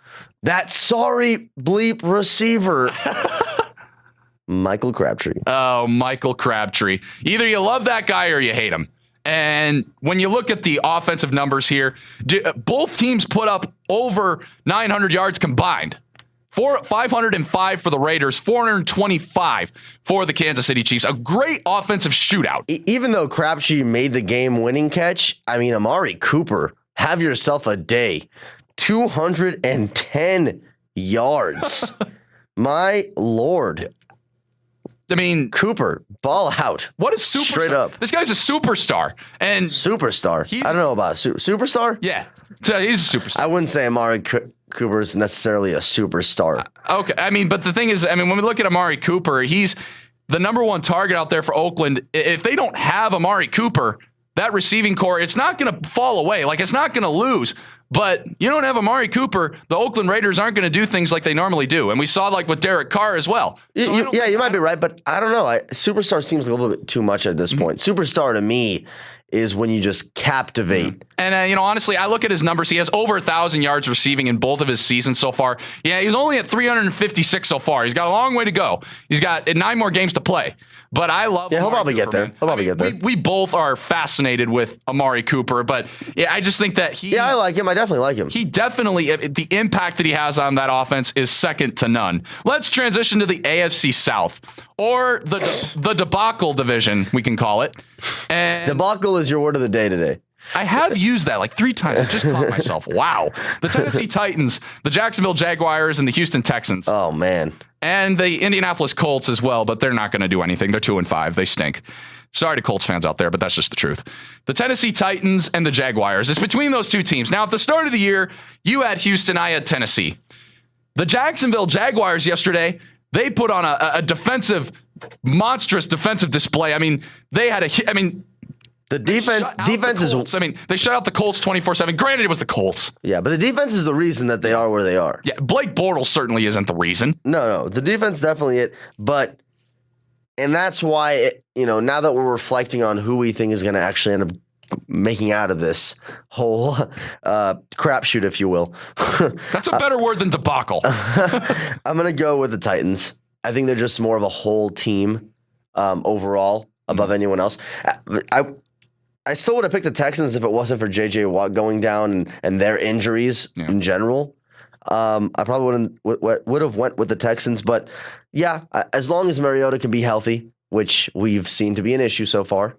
that sorry bleep receiver, Michael Crabtree. Oh, Michael Crabtree. Either you love that guy or you hate him. And when you look at the offensive numbers here, both teams put up over 900 yards combined. 505 for the Raiders, 425 for the Kansas City Chiefs. A great offensive shootout. Even though Crabtree made the game-winning catch, I mean, Amari Cooper, have yourself a day. 210 yards. My Lord. I mean, Cooper, ball out. What is superstar? Straight up. This guy's a superstar. And superstar. I don't know about superstar. Yeah, so he's a superstar. I wouldn't say Amari Cooper is necessarily a superstar. Okay, I mean, but the thing is, when we look at Amari Cooper, he's the number 1 target out there for Oakland. If they don't have Amari Cooper, that receiving core, it's not going to fall away. Like, it's not going to lose. But you don't have Amari Cooper, the Oakland Raiders aren't going to do things like they normally do. And we saw with Derek Carr as well. So you might be right, but I don't know. Superstar seems a little bit too much at this point. Superstar to me is when you just captivate. And, honestly, I look at his numbers. He has over 1,000 yards receiving in both of his seasons so far. Yeah, he's only at 356 so far. He's got a long way to go. He's got 9 more games to play. But I love he'll Amari probably Cooper, get there. man. He'll probably get there. We both are fascinated with Amari Cooper, but yeah, I just think that he. Yeah, I like him. I definitely like him. He definitely, the impact that he has on that offense is second to none. Let's transition to the AFC South, or the debacle division, we can call it. And Debacle is your word of the day today. I have used that like 3 times. I just caught myself. Wow. The Tennessee Titans, the Jacksonville Jaguars, and the Houston Texans. Oh, man. And the Indianapolis Colts as well, but they're not going to do anything. They're 2-5. They stink. Sorry to Colts fans out there, but that's just the truth. The Tennessee Titans and the Jaguars. It's between those two teams. Now, at the start of the year, you had Houston, I had Tennessee. The Jacksonville Jaguars yesterday, they put on a monstrous defensive display. I mean, The defense is. I mean, they shut out the Colts 24/7. Granted, it was the Colts. Yeah, but the defense is the reason that they are where they are. Yeah, Blake Bortles certainly isn't the reason. No, the defense definitely it. And that's why now that we're reflecting on who we think is going to actually end up making out of this whole crapshoot, if you will. That's a better word than debacle. I'm going to go with the Titans. I think they're just more of a whole team overall above anyone else. I still would have picked the Texans if it wasn't for J.J. Watt going down and their injuries in general. I probably would have went with the Texans, but yeah, as long as Mariota can be healthy, which we've seen to be an issue so far.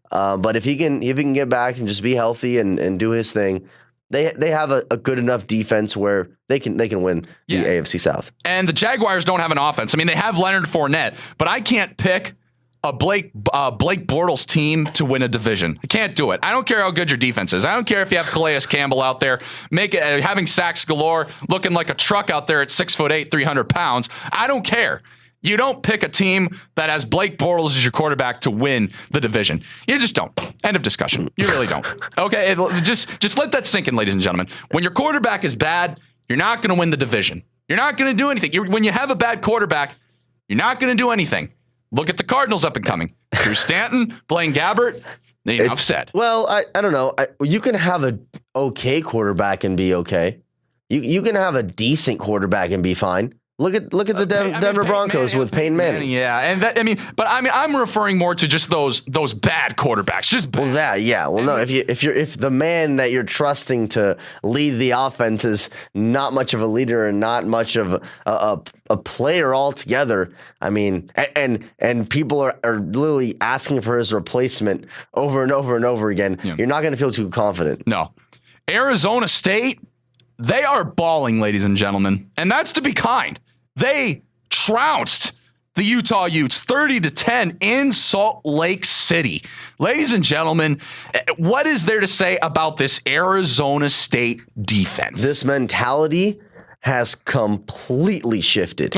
But if he can get back and just be healthy and do his thing, they have a good enough defense where they can win the AFC South. And the Jaguars don't have an offense. I mean, they have Leonard Fournette, but I can't pick a Blake Bortles team to win a division. I can't do it. I don't care how good your defense is. I don't care if you have Calais Campbell out there having sacks galore, looking like a truck out there at 6'8", 300 pounds. I don't care. You don't pick a team that has Blake Bortles as your quarterback to win the division. You just don't. End of discussion. You really don't. Okay, just let that sink in, ladies and gentlemen. When your quarterback is bad, you're not going to win the division. You're not going to do anything. When you have a bad quarterback, you're not going to do anything. Look at the Cardinals up and coming. Drew Stanton, Blaine Gabbert. Enough said. Well, I don't know. You can have an okay quarterback and be okay. You can have a decent quarterback and be fine. Look at the Denver Broncos with Peyton Manning. Yeah, and I'm referring more to just those bad quarterbacks. Just bad. No. If the man that you're trusting to lead the offense is not much of a leader and not much of a player altogether, I mean, and people are literally asking for his replacement over and over and over again, you're not going to feel too confident. No, Arizona State, they are balling, ladies and gentlemen, and that's to be kind. They trounced the Utah Utes 30-10 in Salt Lake City. Ladies and gentlemen, what is there to say about this Arizona State defense? This mentality has completely shifted.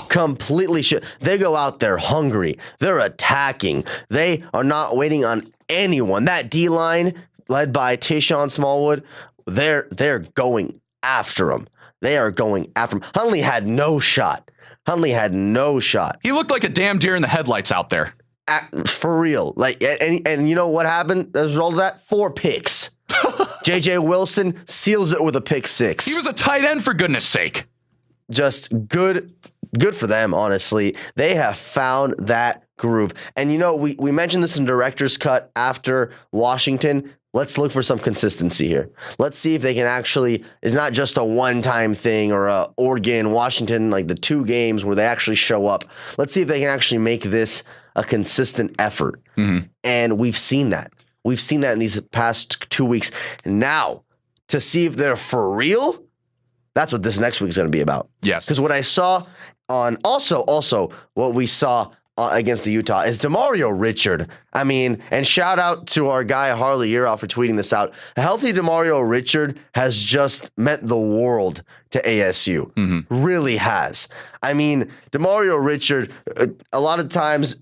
Completely shifted. They go out there hungry. They're attacking. They are not waiting on anyone. That D-line led by Tayshaun Smallwood, they're going after him. They are going after him. Huntley had no shot. He looked like a damn deer in the headlights out there. For real. And you know what happened as a result of that? 4 picks. J.J. Wilson seals it with a pick 6. He was a tight end, for goodness sake. Just good for them, honestly. They have found that groove. And we mentioned this in Director's Cut after Washington. Let's look for some consistency here. Let's see if they can actually, it's not just a one-time thing or a Oregon, Washington, like the 2 games where they actually show up. Let's see if they can actually make this a consistent effort. Mm-hmm. And we've seen that. We've seen that in these past 2 weeks. Now, to see if they're for real, that's what this next week is going to be about. Yes. Because what I saw on, also what we saw against the Utah is DeMario Richard. I mean, and shout out to our guy Harley Yearout for tweeting this out. A healthy DeMario Richard has just meant the world to ASU. Mm-hmm. Really has. I mean, DeMario Richard, a lot of times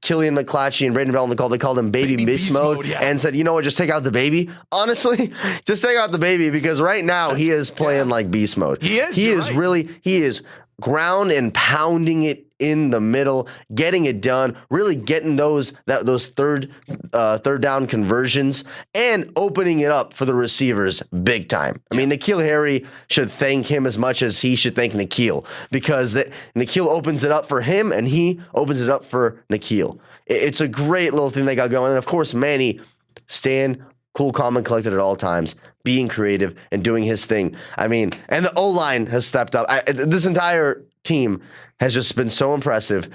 Killian McClatchy and Braden Bell on the call, they called him baby beast mode and said, you know what, just take out the baby. Honestly, just take out the baby because right now he is playing like beast mode. He is ground and pounding it in the middle, getting it done, really getting those third down conversions and opening it up for the receivers big time. I mean, N'Keal Harry should thank him as much as he should thank N'Keal because N'Keal opens it up for him and he opens it up for N'Keal. It's a great little thing they got going. And of course, Manny staying cool, calm, and collected at all times, being creative and doing his thing. I mean, and the O-line has stepped up. This entire team has just been so impressive.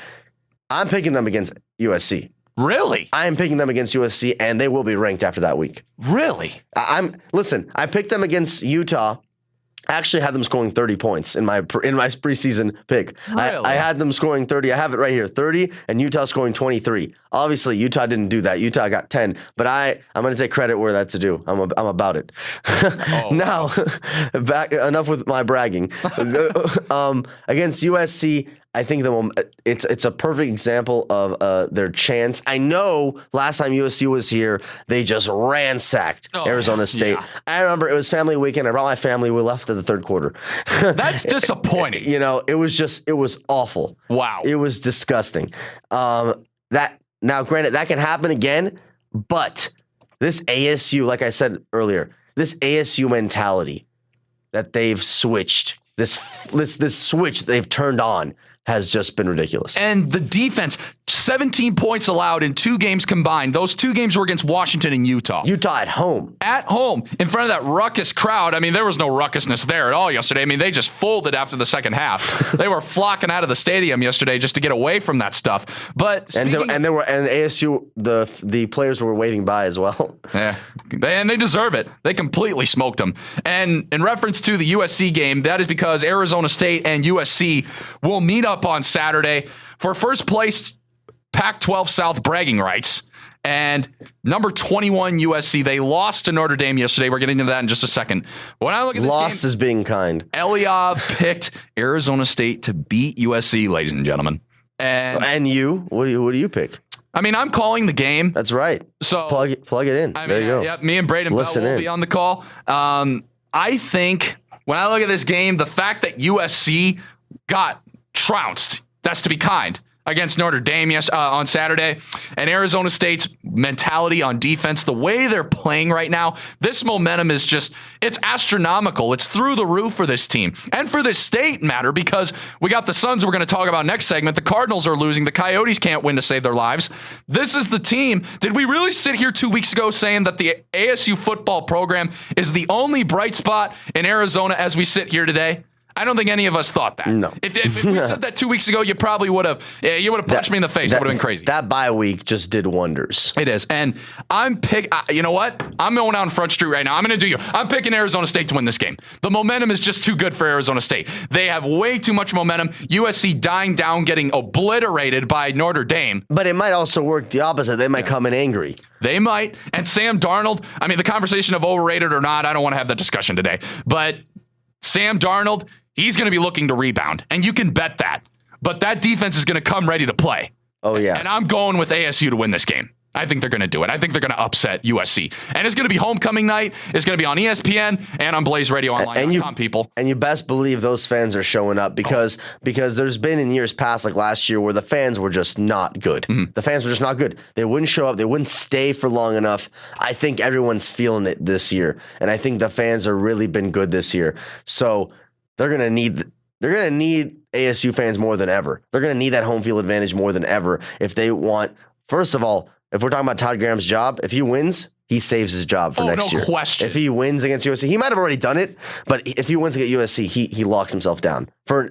I'm picking them against USC. Really? I am picking them against USC, and they will be ranked after that week. Really? Listen, I picked them against Utah. I actually had them scoring 30 points in my preseason pick. Really? I had them scoring 30. I have it right here, 30, and Utah scoring 23. Obviously, Utah didn't do that. Utah got 10, but I'm going to take credit where that's due. I'm about it. Now, back enough with my bragging. Against USC, I think it's a perfect example of their chance. I know last time USC was here, they just ransacked Arizona State. Yeah. I remember it was family weekend. I brought my family. We left in the third quarter. That's disappointing. It was awful. Wow. It was disgusting. Now, granted, that can happen again, but this ASU, like I said earlier, this ASU mentality that they've switched, this switch they've turned on, has just been ridiculous. And the defense, 17 points allowed in 2 games combined. Those 2 games were against Washington and Utah. Utah at home. At home, in front of that ruckus crowd. I mean, there was no ruckusness there at all yesterday. I mean, they just folded after the second half. They were flocking out of the stadium yesterday just to get away from that stuff. But ASU, the players were waving by as well. Yeah, and they deserve it. They completely smoked them. And in reference to the USC game, that is because Arizona State and USC will meet up on Saturday for first place Pac-12 South bragging rights. And number 21 USC, they lost to Notre Dame yesterday. We're getting into that in just a second. But when I look at this lost game, is being kind. Eliav picked Arizona State to beat USC, ladies and gentlemen. And you, what do you pick? I mean, I'm calling the game. That's right. So plug it in. There you go. Yeah, me and Braden Bell will be on the call. I think when I look at this game, the fact that USC got trounced, that's to be kind, against Notre Dame on Saturday, and Arizona State's mentality on defense, the way they're playing right now, this momentum is it's astronomical. It's through the roof for this team and for this state matter, because we got the Suns we're going to talk about next segment. The Cardinals are losing. The Coyotes can't win to save their lives. This is the team. Did we really sit here 2 weeks ago saying that the ASU football program is the only bright spot in Arizona as we sit here today? I don't think any of us thought that. No. If we said that 2 weeks ago, you probably would have. You would have punched me in the face. It would have been crazy. That bye week just did wonders. It is, and you know what? I'm going out on Front Street right now. I'm going to do you. I'm picking Arizona State to win this game. The momentum is just too good for Arizona State. They have way too much momentum. USC dying down, getting obliterated by Notre Dame. But it might also work the opposite. They might come in angry. They might. And Sam Darnold. I mean, the conversation of overrated or not, I don't want to have that discussion today. But Sam Darnold, he's going to be looking to rebound, and you can bet that. But that defense is going to come ready to play. Oh, yeah. And I'm going with ASU to win this game. I think they're going to do it. I think they're going to upset USC. And it's going to be homecoming night. It's going to be on ESPN and on BlazeRadioOnline.com, people. And you best believe those fans are showing up because there's been in years past, like last year, where the fans were just not good. Mm-hmm. The fans were just not good. They wouldn't show up. They wouldn't stay for long enough. I think everyone's feeling it this year. And I think the fans have really been good this year. So they're going to need ASU fans more than ever. They're going to need that home field advantage more than ever if they want. First of all, if we're talking about Todd Graham's job, if he wins, he saves his job for next year. No question. If he wins against USC, he might have already done it, but if he wins against USC, he locks himself down for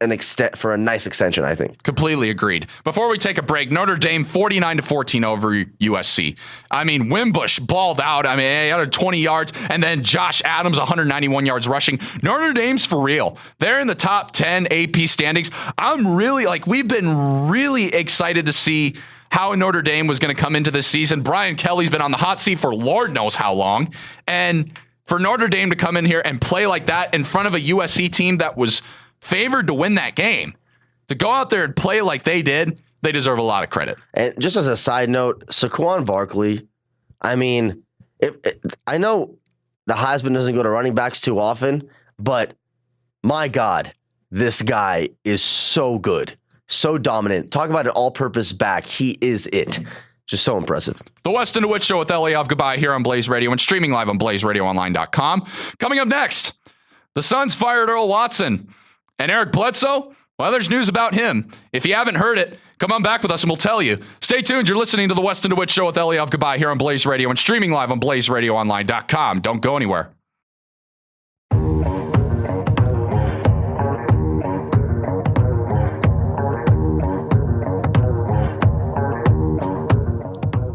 a nice extension, I think. Completely agreed. Before we take a break, Notre Dame 49-14 over USC. I mean, Wimbush balled out. I mean, he had 20 yards, and then Josh Adams 191 yards rushing. Notre Dame's for real. They're in the top 10 AP standings. We've been really excited to see how Notre Dame was going to come into this season. Brian Kelly's been on the hot seat for Lord knows how long. And for Notre Dame to come in here and play like that in front of a USC team that was favored to win that game, to go out there and play like they did, they deserve a lot of credit. And just as a side note, Saquon Barkley, I mean, I know the Heisman doesn't go to running backs too often, but my God, this guy is so good. So dominant. Talk about an all-purpose back. He is it. Just so impressive. The Weston DeWitt Show with Eliav Gabay here on Blaze Radio and streaming live on BlazeRadioOnline.com. Coming up next, the Suns fired Earl Watson, and Eric Bledsoe, Well, there's news about him. If you haven't heard it, come on back with us and we'll tell you. Stay tuned. You're listening to the Weston DeWitt Show with Eliav Gabay here on Blaze Radio and streaming live on blazeradioonline.com. Don't go anywhere.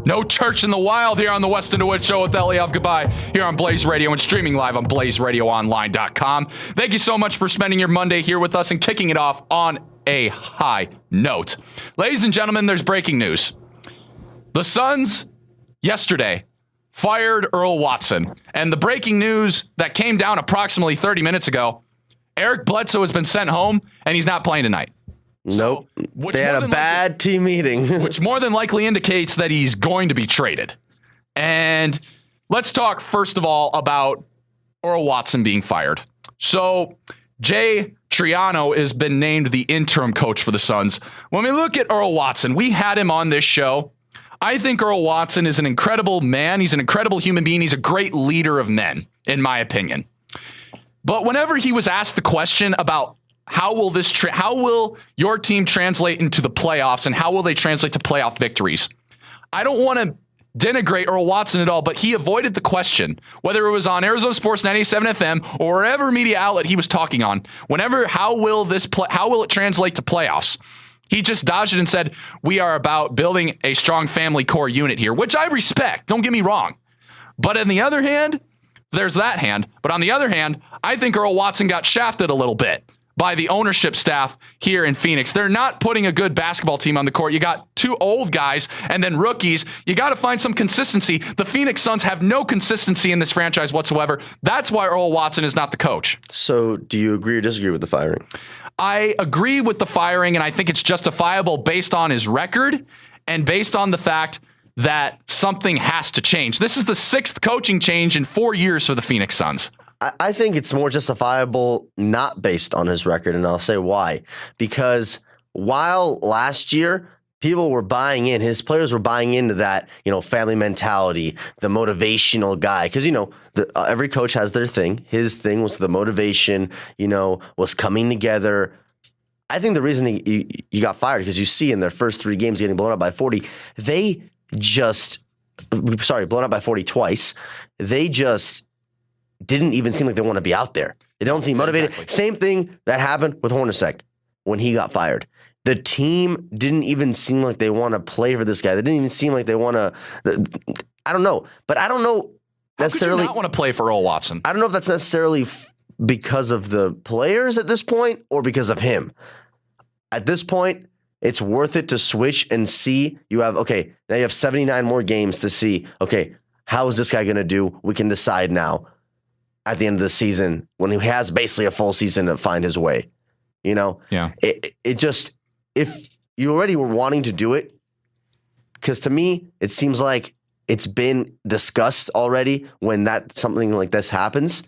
No church in the wild here on the Weston DeWitt Show with Eliav Gabay here on Blaze Radio and streaming live on blazeradioonline.com. Thank you so much for spending your Monday here with us and kicking it off on a high note. Ladies and gentlemen, there's breaking news. The Suns yesterday fired Earl Watson. And the breaking news that came down approximately 30 minutes ago, Eric Bledsoe has been sent home and he's not playing tonight. Nope. They had a bad team meeting. Which more than likely indicates that he's going to be traded. And let's talk, first of all, about Earl Watson being fired. So Jay Triano has been named the interim coach for the Suns. When we look at Earl Watson, we had him on this show. I think Earl Watson is an incredible man. He's an incredible human being. He's a great leader of men, in my opinion. But whenever he was asked the question about how will your team translate into the playoffs and how will they translate to playoff victories? I don't want to denigrate Earl Watson at all, but he avoided the question, whether it was on Arizona Sports 97 FM or whatever media outlet he was talking on. How will it translate to playoffs? He just dodged it and said, we are about building a strong family core unit here, which I respect. Don't get me wrong. But on the other hand, there's that hand. But on the other hand, I think Earl Watson got shafted a little bit by the ownership staff here in Phoenix. They're not putting a good basketball team on the court. You got two old guys and then rookies. You got to find some consistency. The Phoenix Suns have no consistency in this franchise whatsoever. That's why Earl Watson is not the coach. So do you agree or disagree with the firing? I agree with the firing, and I think it's justifiable based on his record and based on the fact that something has to change. This is the sixth coaching change in 4 years for the Phoenix Suns. I think it's more justifiable not based on his record, and I'll say why. Because while last year people were buying in, his players were buying into that, family mentality, the motivational guy. Because, every coach has their thing. His thing was the motivation, was coming together. I think the reason he got fired, because you see in their first 3 games getting blown up by 40, blown up by 40 twice. They just didn't even seem like they want to be out there. They don't seem motivated. Exactly. Same thing that happened with Hornacek when he got fired. The team didn't even seem like they want to play for this guy. They didn't even seem like they want to. I don't know. But I don't know necessarily. How could you not want to play for Earl Watson? I don't know if that's necessarily because of the players at this point or because of him. At this point, it's worth it to switch and see. Now you have 79 more games to see, how is this guy going to do? We can decide now at the end of the season when he has basically a full season to find his way. Yeah. It just, if you already were wanting to do it, because to me, it seems like it's been discussed already when something like this happens,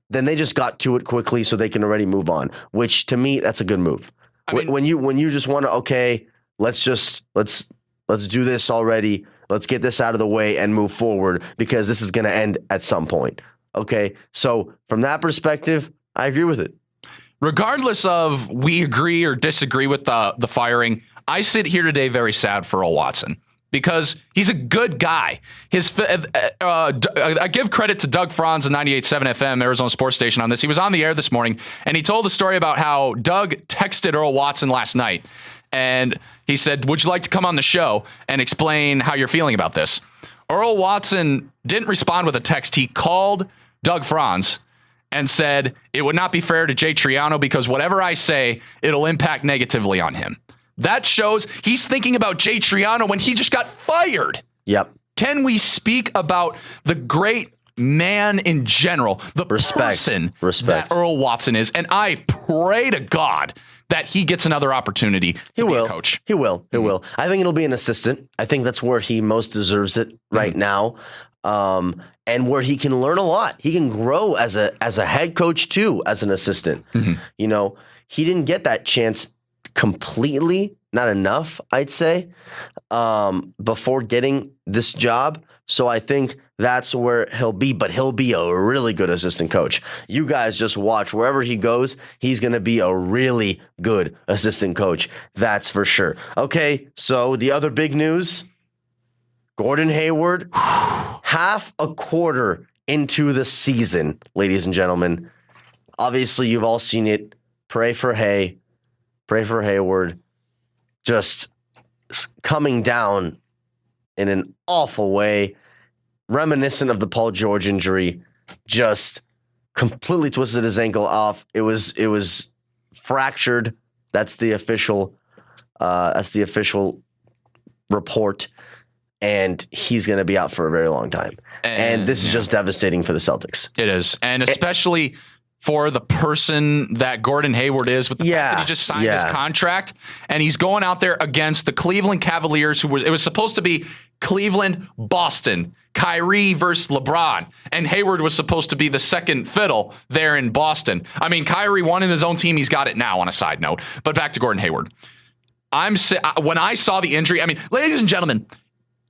then they just got to it quickly so they can already move on, which to me, that's a good move. When you just want to, let's do this already. Let's get this out of the way and move forward because this is going to end at some point. Okay. So from that perspective, I agree with it. Regardless of we agree or disagree with the firing, I sit here today very sad for Earl Watson because he's a good guy. I give credit to Doug Franz of 98.7 FM, Arizona Sports Station on this. He was on the air this morning, and he told the story about how Doug texted Earl Watson last night, and he said, would you like to come on the show and explain how you're feeling about this? Earl Watson didn't respond with a text. He called Doug Franz and said, it would not be fair to Jay Triano because whatever I say, it'll impact negatively on him. That shows he's thinking about Jay Triano when he just got fired. Yep. Can we speak about the great man in general, the person that Earl Watson is? And I pray to God that he gets another opportunity to be a coach. He will. I think it'll be an assistant. I think that's where he most deserves it right now. And where he can learn a lot. He can grow as a head coach too, as an assistant. Mm-hmm. He didn't get that chance completely, not enough, I'd say, before getting this job. So I think that's where he'll be, but he'll be a really good assistant coach. You guys just watch. Wherever he goes, he's going to be a really good assistant coach. That's for sure. Okay, so the other big news, Gordon Hayward, half a quarter into the season, ladies and gentlemen. Obviously, you've all seen it. Pray for Hayward. Just coming down in an awful way, reminiscent of the Paul George injury, just completely twisted his ankle off. It was fractured. That's the official report, and he's going to be out for a very long time. And this is just devastating for the Celtics. It is, and especially for the person that Gordon Hayward is, with the fact that he just signed his contract, and he's going out there against the Cleveland Cavaliers, it was supposed to be Cleveland, Boston, Kyrie versus LeBron, and Hayward was supposed to be the second fiddle there in Boston. I mean, Kyrie won in his own team. He's got it now, on a side note. But back to Gordon Hayward. When I saw the injury, I mean, ladies and gentlemen,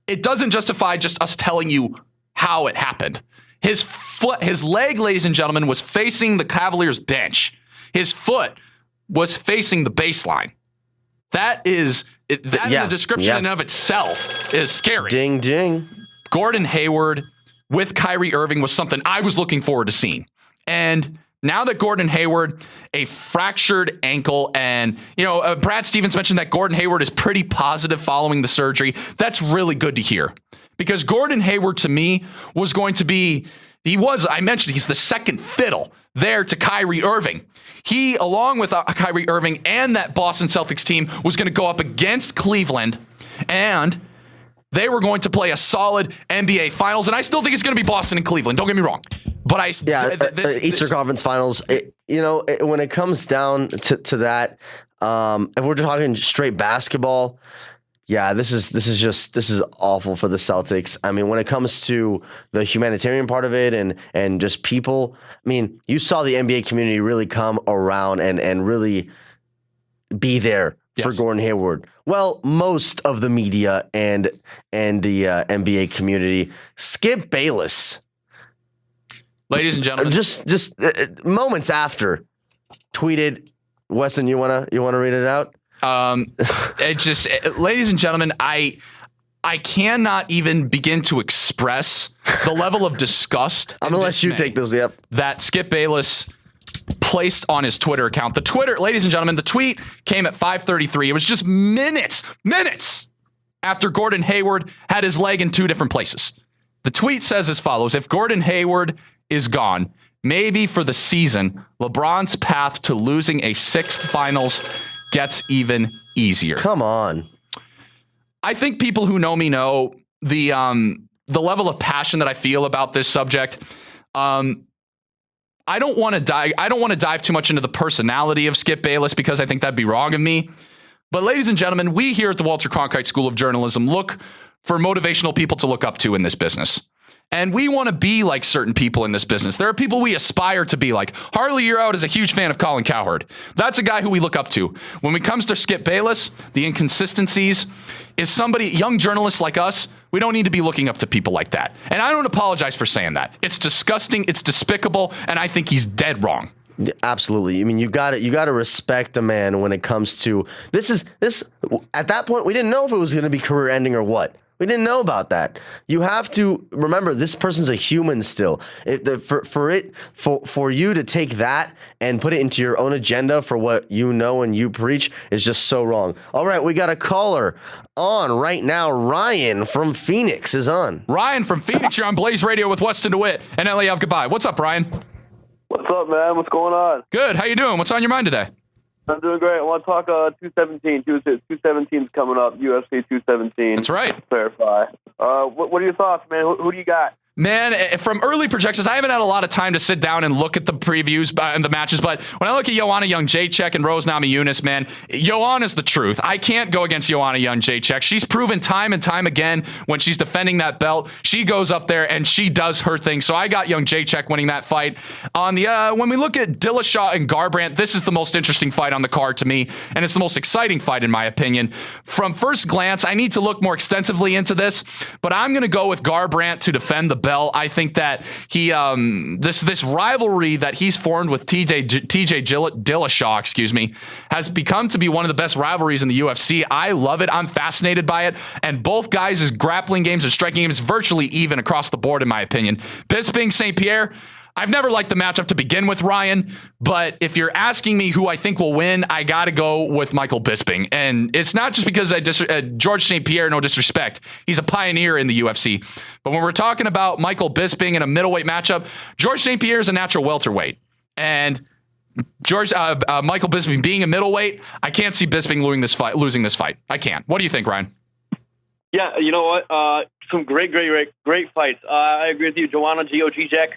it doesn't justify just us telling you how it happened. His leg, ladies and gentlemen, was facing the Cavaliers bench. His foot was facing the baseline. That is, in the description in and of itself is scary. Ding, ding. Gordon Hayward with Kyrie Irving was something I was looking forward to seeing. And now that Gordon Hayward, a fractured ankle, and, Brad Stevens mentioned that Gordon Hayward is pretty positive following the surgery. That's really good to hear. Because Gordon Hayward, to me, was going to be, I mentioned, he's the second fiddle there to Kyrie Irving. He, along with Kyrie Irving and that Boston Celtics team, was going to go up against Cleveland, and they were going to play a solid NBA Finals. And I still think it's going to be Boston and Cleveland. Don't get me wrong. But Eastern Conference Finals, when it comes down to that, if we're just talking straight basketball, this is awful for the Celtics. I mean, when it comes to the humanitarian part of it and just people, I mean, you saw the NBA community really come around and really be there for Gordon Hayward. Well, most of the media and the NBA community. Skip Bayless, ladies and gentlemen, just moments after, tweeted, Weston, you wanna read it out? Ladies and gentlemen, I cannot even begin to express the level of disgust. I'm gonna let you take this. Yep. That Skip Bayless placed on his Twitter account. Ladies and gentlemen, the tweet came at 5:33. It was just minutes after Gordon Hayward had his leg in two different places. The tweet says as follows: if Gordon Hayward is gone, maybe for the season, LeBron's path to losing a sixth finals gets even easier. Come on. I think people who know me know the level of passion that I feel about this subject. I don't want to dive too much into the personality of Skip Bayless because I think that'd be wrong of me. But ladies and gentlemen, we here at the Walter Cronkite School of Journalism look for motivational people to look up to in this business. And we want to be like certain people in this business. There are people we aspire to be like. Harley Yearout is a huge fan of Colin Cowherd. That's a guy who we look up to. When it comes to Skip Bayless, the inconsistencies, is somebody, young journalists like us, we don't need to be looking up to people like that. And I don't apologize for saying that. It's disgusting, it's despicable, and I think he's dead wrong. Absolutely. I mean, you got to respect a man when it comes to this. At that point, we didn't know if it was going to be career ending or what. We didn't know about that. You have to remember this person's a human still. For you to take that and put it into your own agenda for what you know and you preach is just so wrong. All right, we got a caller on right now. Ryan from Phoenix is on. Ryan from Phoenix, you're on Blaze Radio with Weston DeWitt and Eliav Gabay. What's up, Ryan? What's up, man? What's going on? Good. How you doing? What's on your mind today? I'm doing great. I want to talk 217. 217's coming up, UFC 217. That's right. Clarify. What are your thoughts, man? Who do you got? Man, from early projections, I haven't had a lot of time to sit down and look at the previews and the matches, but when I look at Joanna Young-Jacek and Rose Namajunas, man, Joanna's the truth. I can't go against Joanna Young-Jacek. She's proven time and time again when she's defending that belt, she goes up there and she does her thing. So I got Young-Jacek winning that fight. On the when we look at Dillashaw and Garbrandt, this is the most interesting fight on the card to me, and it's the most exciting fight in my opinion. From first glance, I need to look more extensively into this, but I'm going to go with Garbrandt to defend the belt. I think that he this rivalry that he's formed with TJ Dillashaw, has become to be one of the best rivalries in the UFC. I love it. I'm fascinated by it. And both guys' grappling games and striking games virtually even across the board, in my opinion. Bisping, St. Pierre, I've never liked the matchup to begin with, Ryan, but if you're asking me who I think will win, I got to go with Michael Bisping. And it's not just because George St. Pierre, no disrespect. He's a pioneer in the UFC. But when we're talking about Michael Bisping in a middleweight matchup, George St. Pierre is a natural welterweight. And Michael Bisping being a middleweight, I can't see Bisping losing this fight. I can't. What do you think, Ryan? Yeah, you know what? Some great fights. I agree with you, Joanna Young-Jacek.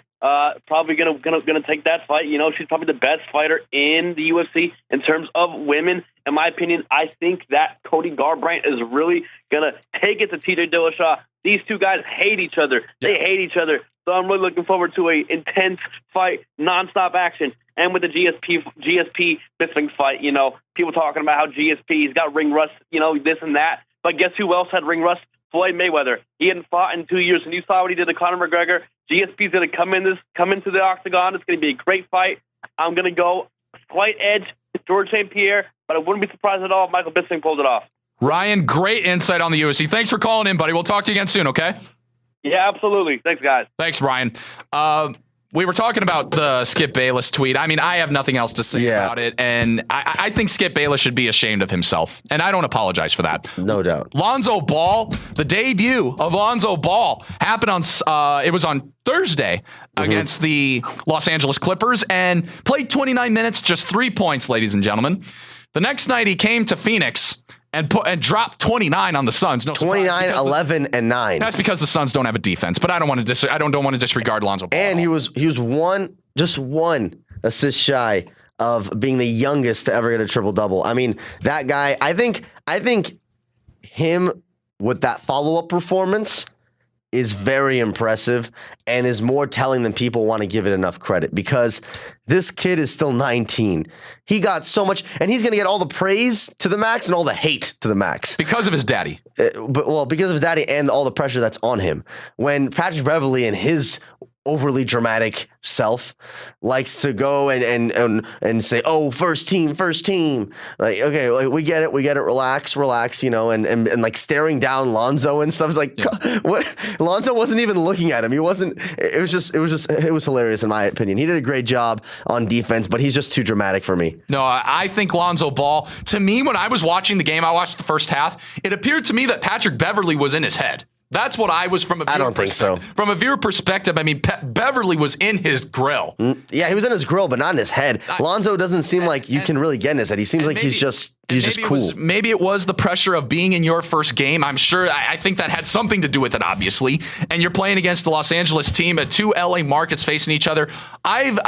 Probably gonna take that fight. You know, she's probably the best fighter in the UFC in terms of women. In my opinion, I think that Cody Garbrandt is really gonna take it to TJ Dillashaw. These two guys hate each other. They hate each other. So I'm really looking forward to a intense fight, nonstop action. And with the GSP Bisping fight, you know, people talking about how GSP's got ring rust, you know, this and that. But guess who else had ring rust? Floyd Mayweather. He hadn't fought in 2 years, and you saw what he did to Conor McGregor. GSP's going to come into the octagon. It's going to be a great fight. I'm going to go slight edge to George St. Pierre, but I wouldn't be surprised at all if Michael Bisping pulled it off. Ryan, great insight on the UFC. Thanks for calling in, buddy. We'll talk to you again soon, okay? Yeah, absolutely. Thanks, guys. Thanks, Ryan. We were talking about the Skip Bayless tweet. I mean, I have nothing else to say about it, and I think Skip Bayless should be ashamed of himself, and I don't apologize for that. No doubt. Lonzo Ball, the debut of Lonzo Ball happened on Thursday against the Los Angeles Clippers, and played 29 minutes, just 3 points, ladies and gentlemen. The next night he came to Phoenix and dropped 29 on the Suns. No, 29, 11, and 9. That's because the Suns don't have a defense, but I don't want to disregard Lonzo Ball. And he was just one assist shy of being the youngest to ever get a triple-double. I mean, that guy, I think him with that follow-up performance is very impressive and is more telling than people want to give it enough credit, because this kid is still 19. He got so much, and he's going to get all the praise to the max and all the hate to the max. Because of his daddy. Because of his daddy and all the pressure that's on him. When Patrick Beverley and his overly dramatic self likes to go and say, "Oh, first team." Like, okay, like we get it, relax, you know, and like staring down Lonzo and stuff. It's like, what? Lonzo wasn't even looking at him. He wasn't. It was hilarious in my opinion. He did a great job on defense, but he's just too dramatic for me. No, I think Lonzo Ball, to me, when I was watching the game, I watched the first half, it appeared to me that Patrick Beverley was in his head. That's what I was from a viewer I don't think so. From a viewer perspective, I mean, Beverley was in his grill. Yeah, he was in his grill, but not in his head. Lonzo doesn't seem like you can really get in his head. He seems like he's just cool. Maybe it was the pressure of being in your first game. I'm sure. I think that had something to do with it, obviously. And you're playing against the Los Angeles team, two LA markets facing each other. A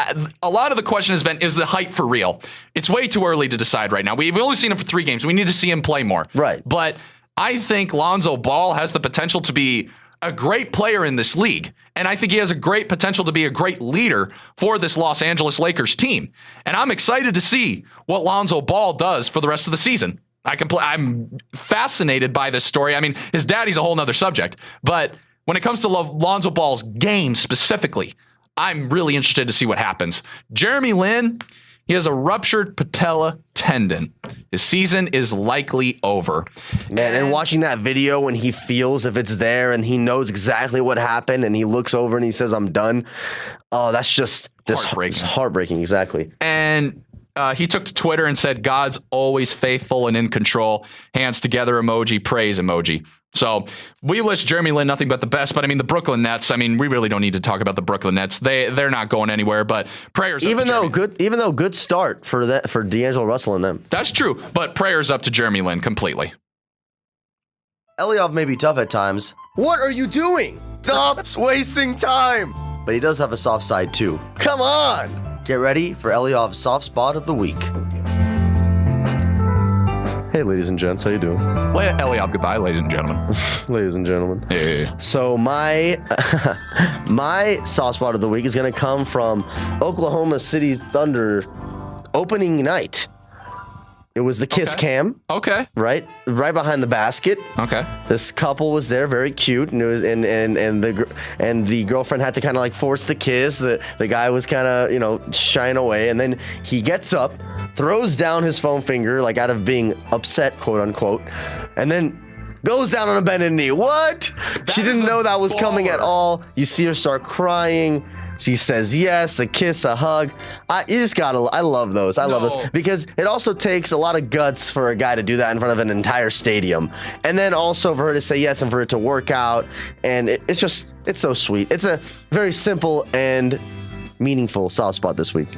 lot of the question has been, is the hype for real? It's way too early to decide right now. We've only seen him for 3 games. We need to see him play more. Right. But I think Lonzo Ball has the potential to be a great player in this league. And I think he has a great potential to be a great leader for this Los Angeles Lakers team. And I'm excited to see what Lonzo Ball does for the rest of the season. I'm fascinated by this story. I mean, his daddy's a whole nother subject. But when it comes to Lonzo Ball's game specifically, I'm really interested to see what happens. Jeremy Lin, he has a ruptured patella tendon. His season is likely over. Man, and watching that video when he feels if it's there and he knows exactly what happened and he looks over and he says, "I'm done." Oh, that's just heartbreaking. It's heartbreaking, exactly. And he took to Twitter and said, "God's always faithful and in control. Hands together emoji, praise emoji." So we wish Jeremy Lin nothing but the best. But I mean, the Brooklyn Nets, I mean, we really don't need to talk about the Brooklyn Nets. They're not going anywhere, but prayers even up to though good start for D'Angelo Russell and them. That's true, but prayers up to Jeremy Lin completely. Eliav may be tough at times. What are you doing? Stop wasting time. But he does have a soft side too. Come on. Get ready for Eliav's soft spot of the week. Hey, ladies and gents, how you doing? Eliav Gabay, ladies and gentlemen. Ladies and gentlemen. Hey. So my soft spot of the week is going to come from Oklahoma City Thunder opening night. It was the kiss cam. Okay. Right behind the basket. Okay. This couple was there, very cute, and it was and the girlfriend had to kind of like force the kiss. The guy was kind of shying away, and then he gets up, throws down his foam finger like out of being upset, quote unquote, and then goes down on a bended knee. What? She didn't know that was coming at all. You see her start crying. She says yes, a kiss, a hug. I love those. I love those because it also takes a lot of guts for a guy to do that in front of an entire stadium. And then also for her to say yes and for it to work out. And it's so sweet. It's a very simple and meaningful soft spot this week.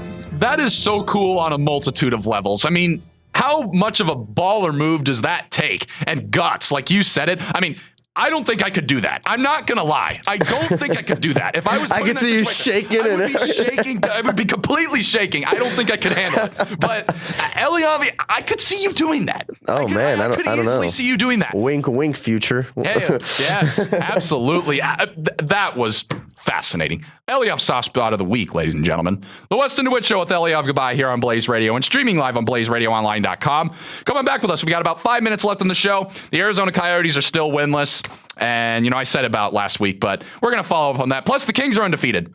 That is so cool on a multitude of levels. I mean, how much of a baller move does that take? And guts, like you said it. I mean, I don't think I could do that. I'm not gonna lie. I don't think I could do that. If I was, I could see you shaking. I would be shaking. I would be completely shaking. I don't think I could handle it. But Eliav, I could see you doing that. Oh man, I could easily see you doing that. Wink, wink, future. Hey, yes, absolutely. That was fascinating. Eliav soft spot of the week, ladies and gentlemen. The Weston DeWitt Show with Eliav Gabay here on Blaze Radio and streaming live on BlazeRadioOnline.com. Coming back with us, we got about 5 minutes left in the show. The Arizona Coyotes are still winless. And, I said about last week, but we're going to follow up on that. Plus, the Kings are undefeated.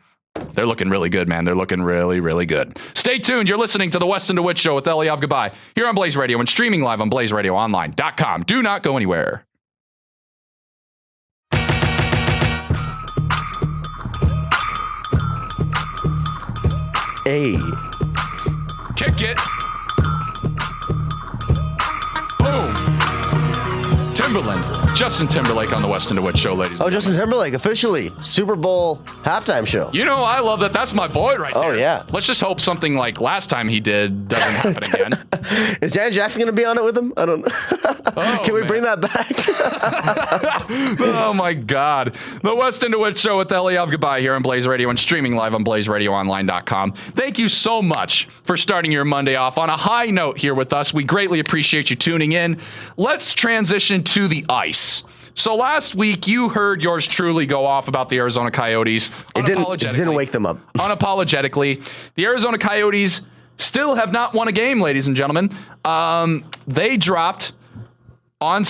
They're looking really good, man. They're looking really, really good. Stay tuned. You're listening to the Weston DeWitt Show with Eliav Gabay here on Blaze Radio and streaming live on BlazeRadioOnline.com. Do not go anywhere. Hey. Kick it. Boom. Timberland. Justin Timberlake on the Weston DeWitt Show, ladies. Oh, Justin Timberlake, officially Super Bowl halftime show. I love that. That's my boy right there. Oh, yeah. Let's just hope something like last time he did doesn't happen again. Is Janet Jackson going to be on it with him? I don't know. Can we bring that back? Oh, my God. The Weston DeWitt Show with Eliav Gabay here on Blaze Radio and streaming live on BlazeRadioOnline.com. Thank you so much for starting your Monday off on a high note here with us. We greatly appreciate you tuning in. Let's transition to the ice. So last week, you heard yours truly go off about the Arizona Coyotes. It didn't wake them up. Unapologetically. The Arizona Coyotes still have not won a game, ladies and gentlemen. They dropped on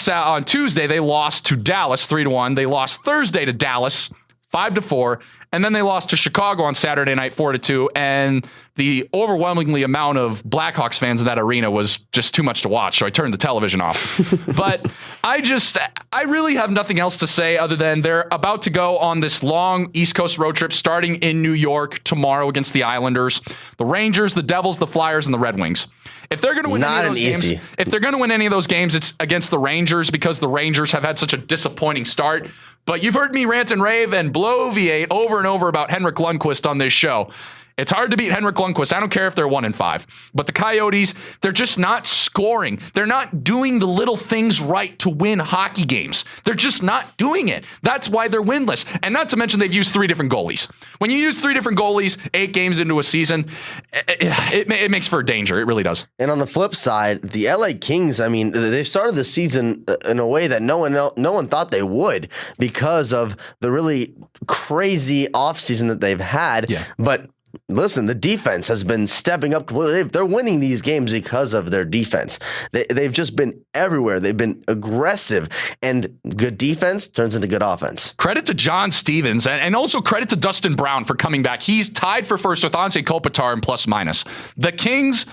Tuesday. They lost to Dallas 3-1. They lost Thursday to Dallas 5-4. And then they lost to Chicago on Saturday night 4-2. And the overwhelmingly amount of Blackhawks fans in that arena was just too much to watch. So I turned the television off. But I really have nothing else to say other than they're about to go on this long East Coast road trip starting in New York tomorrow against the Islanders, the Rangers, the Devils, the Flyers, and the Red Wings. If they're going to win any of those games, it's against the Rangers because the Rangers have had such a disappointing start. But you've heard me rant and rave and bloviate over and over about Henrik Lundqvist on this show. It's hard to beat Henrik Lundqvist. I don't care if they're 1-5. But the Coyotes, they're just not scoring. They're not doing the little things right to win hockey games. They're just not doing it. That's why they're winless. And not to mention they've used 3 different goalies. When you use 3 different goalies 8 games into a season, it makes for danger. It really does. And on the flip side, the LA Kings, I mean, they've started the season in a way that no one thought they would because of the really crazy offseason that they've had. Yeah. But listen, the defense has been stepping up completely. They're winning these games because of their defense. They've just been everywhere. They've been aggressive, and good defense turns into good offense. Credit to John Stevens, and also credit to Dustin Brown for coming back. He's tied for first with Anze Kopitar in plus minus. The Kings,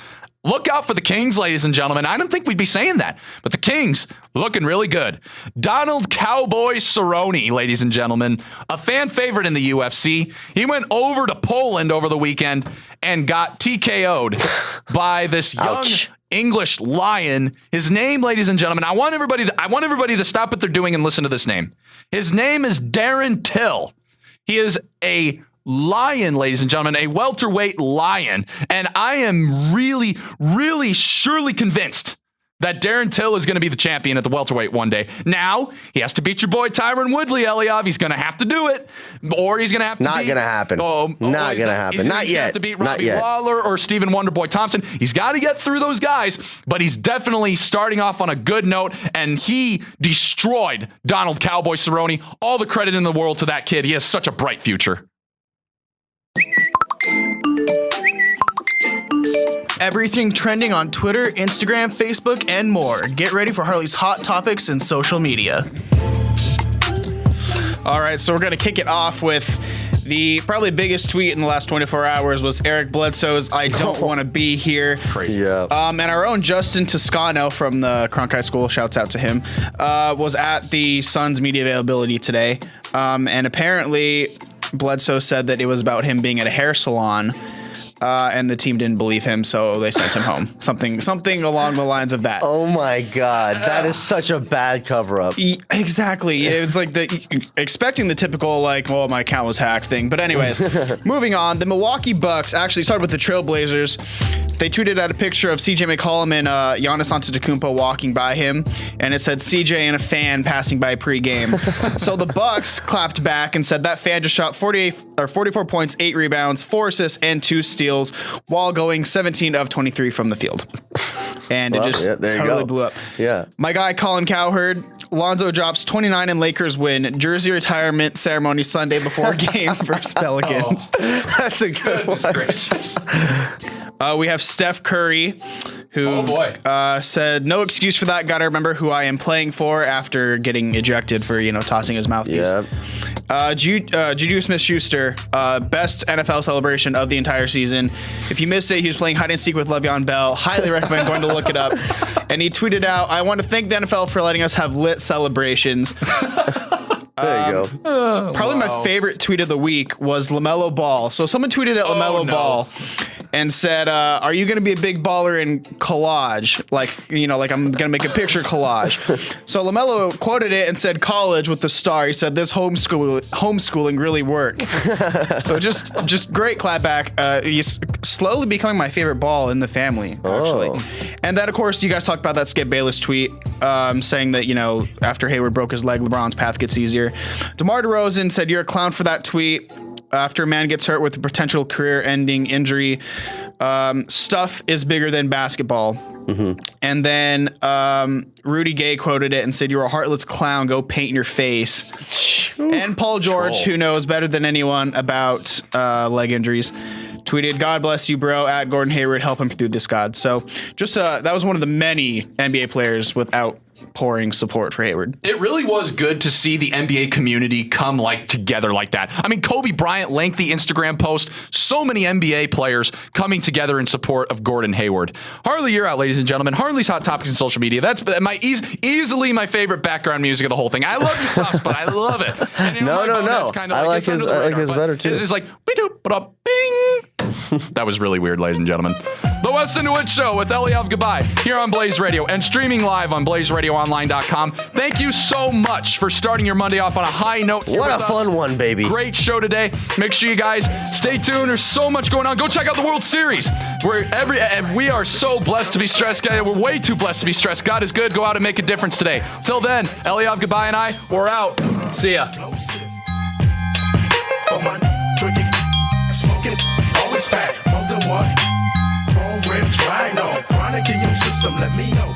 look out for the Kings, ladies and gentlemen. I didn't think we'd be saying that, but the Kings looking really good. Donald Cowboy Cerrone, ladies and gentlemen, a fan favorite in the UFC. He went over to Poland over the weekend and got TKO'd by this young English lion. His name, ladies and gentlemen, I want everybody to stop what they're doing and listen to this name. His name is Darren Till. He is a lion, ladies and gentlemen, a welterweight lion. And I am really, really surely convinced that Darren Till is going to be the champion at the welterweight one day. Now, he has to beat your boy Tyron Woodley, Eliav. He's going to have to do it. Or he's going to have to Not going to happen. Not going to happen. Not yet. Have to beat Robbie Lawler or Stephen Wonderboy Thompson. He's got to get through those guys, but he's definitely starting off on a good note, and he destroyed Donald Cowboy Cerrone. All the credit in the world to that kid. He has such a bright future. Everything trending on Twitter, Instagram, Facebook, and more. Get ready for Harley's hot topics and social media. All right, so we're going to kick it off with the probably biggest tweet in the last 24 hours was Eric Bledsoe's "I don't want to be here." Crazy. Yeah. And our own Justin Toscano from the Cronkite School, shouts out to him, was at the Suns media availability today. And apparently Bledsoe said that it was about him being at a hair salon. And the team didn't believe him, so they sent him home. Something along the lines of that. Oh my God, that is such a bad cover-up. Exactly. It was like expecting the typical like, well, my account was hacked thing. But anyways, moving on. The Milwaukee Bucks actually started with the Trailblazers. They tweeted out a picture of CJ McCollum and Giannis Antetokounmpo walking by him, and it said CJ and a fan passing by pregame. So the Bucks clapped back and said that fan just shot 44 points, 8 rebounds, 4 assists, and 2 steals while going 17 of 23 from the field. And it just totally blew up. Yeah. My guy Colin Cowherd, Lonzo drops 29 and Lakers win. Jersey retirement ceremony Sunday before game versus Pelicans. That's a good one. Gracious. We have Steph Curry, who said, "No excuse for that. Gotta remember who I am playing for," after getting ejected for, tossing his mouthpiece. Yeah. Juju Smith-Schuster, best NFL celebration of the entire season. If you missed it, he was playing hide and seek with Le'Veon Bell. Highly recommend going to look it up. And he tweeted out, "I want to thank the NFL for letting us have lit celebrations." There you go. Probably my favorite tweet of the week was LaMelo Ball. So someone tweeted at LaMelo Ball and said, "Are you going to be a big baller in collage? Like I'm going to make a picture collage." So LaMelo quoted it and said college with the star. He said, "This homeschooling really worked." So just great clapback. He's slowly becoming my favorite Ball in the family, actually. Oh. And then, of course, you guys talked about that Skip Bayless tweet saying that, after Hayward broke his leg, LeBron's path gets easier. DeMar DeRozan said, "You're a clown for that tweet." After a man gets hurt with a potential career-ending injury, stuff is bigger than basketball. Mm-hmm. And then Rudy Gay quoted it and said, "You're a heartless clown. Go paint your face." And Paul George, who knows better than anyone about leg injuries, tweeted, "God bless you, bro. At Gordon Hayward, help him through this, God." So just that was one of the many NBA players without pouring support for Hayward. It really was good to see the NBA community come together like that. I mean, Kobe Bryant, lengthy Instagram post, so many NBA players coming together in support of Gordon Hayward. Harley, you're out, ladies and gentlemen. Harley's Hot Topics and Social Media. That's easily my favorite background music of the whole thing. I love your sauce, but I love it. And No. I like his better too. It's like, bing. That was really weird, ladies and gentlemen. The Weston DeWitt Show with Eliav Gabay here on Blaze Radio and streaming live on BlazeRadioOnline.com. Thank you so much for starting your Monday off on a high note. What a fun one, baby. Great show today. Make sure you guys stay tuned. There's so much going on. Go check out the World Series. We are so blessed to be stressed. We're way too blessed to be stressed. God is good. Go out and make a difference today. Till then, Eliav Gabay and I, we're out. See ya. Drinking, smoking, always fat, more than one. Chrome rims, rhino, chronic in your system, let me know.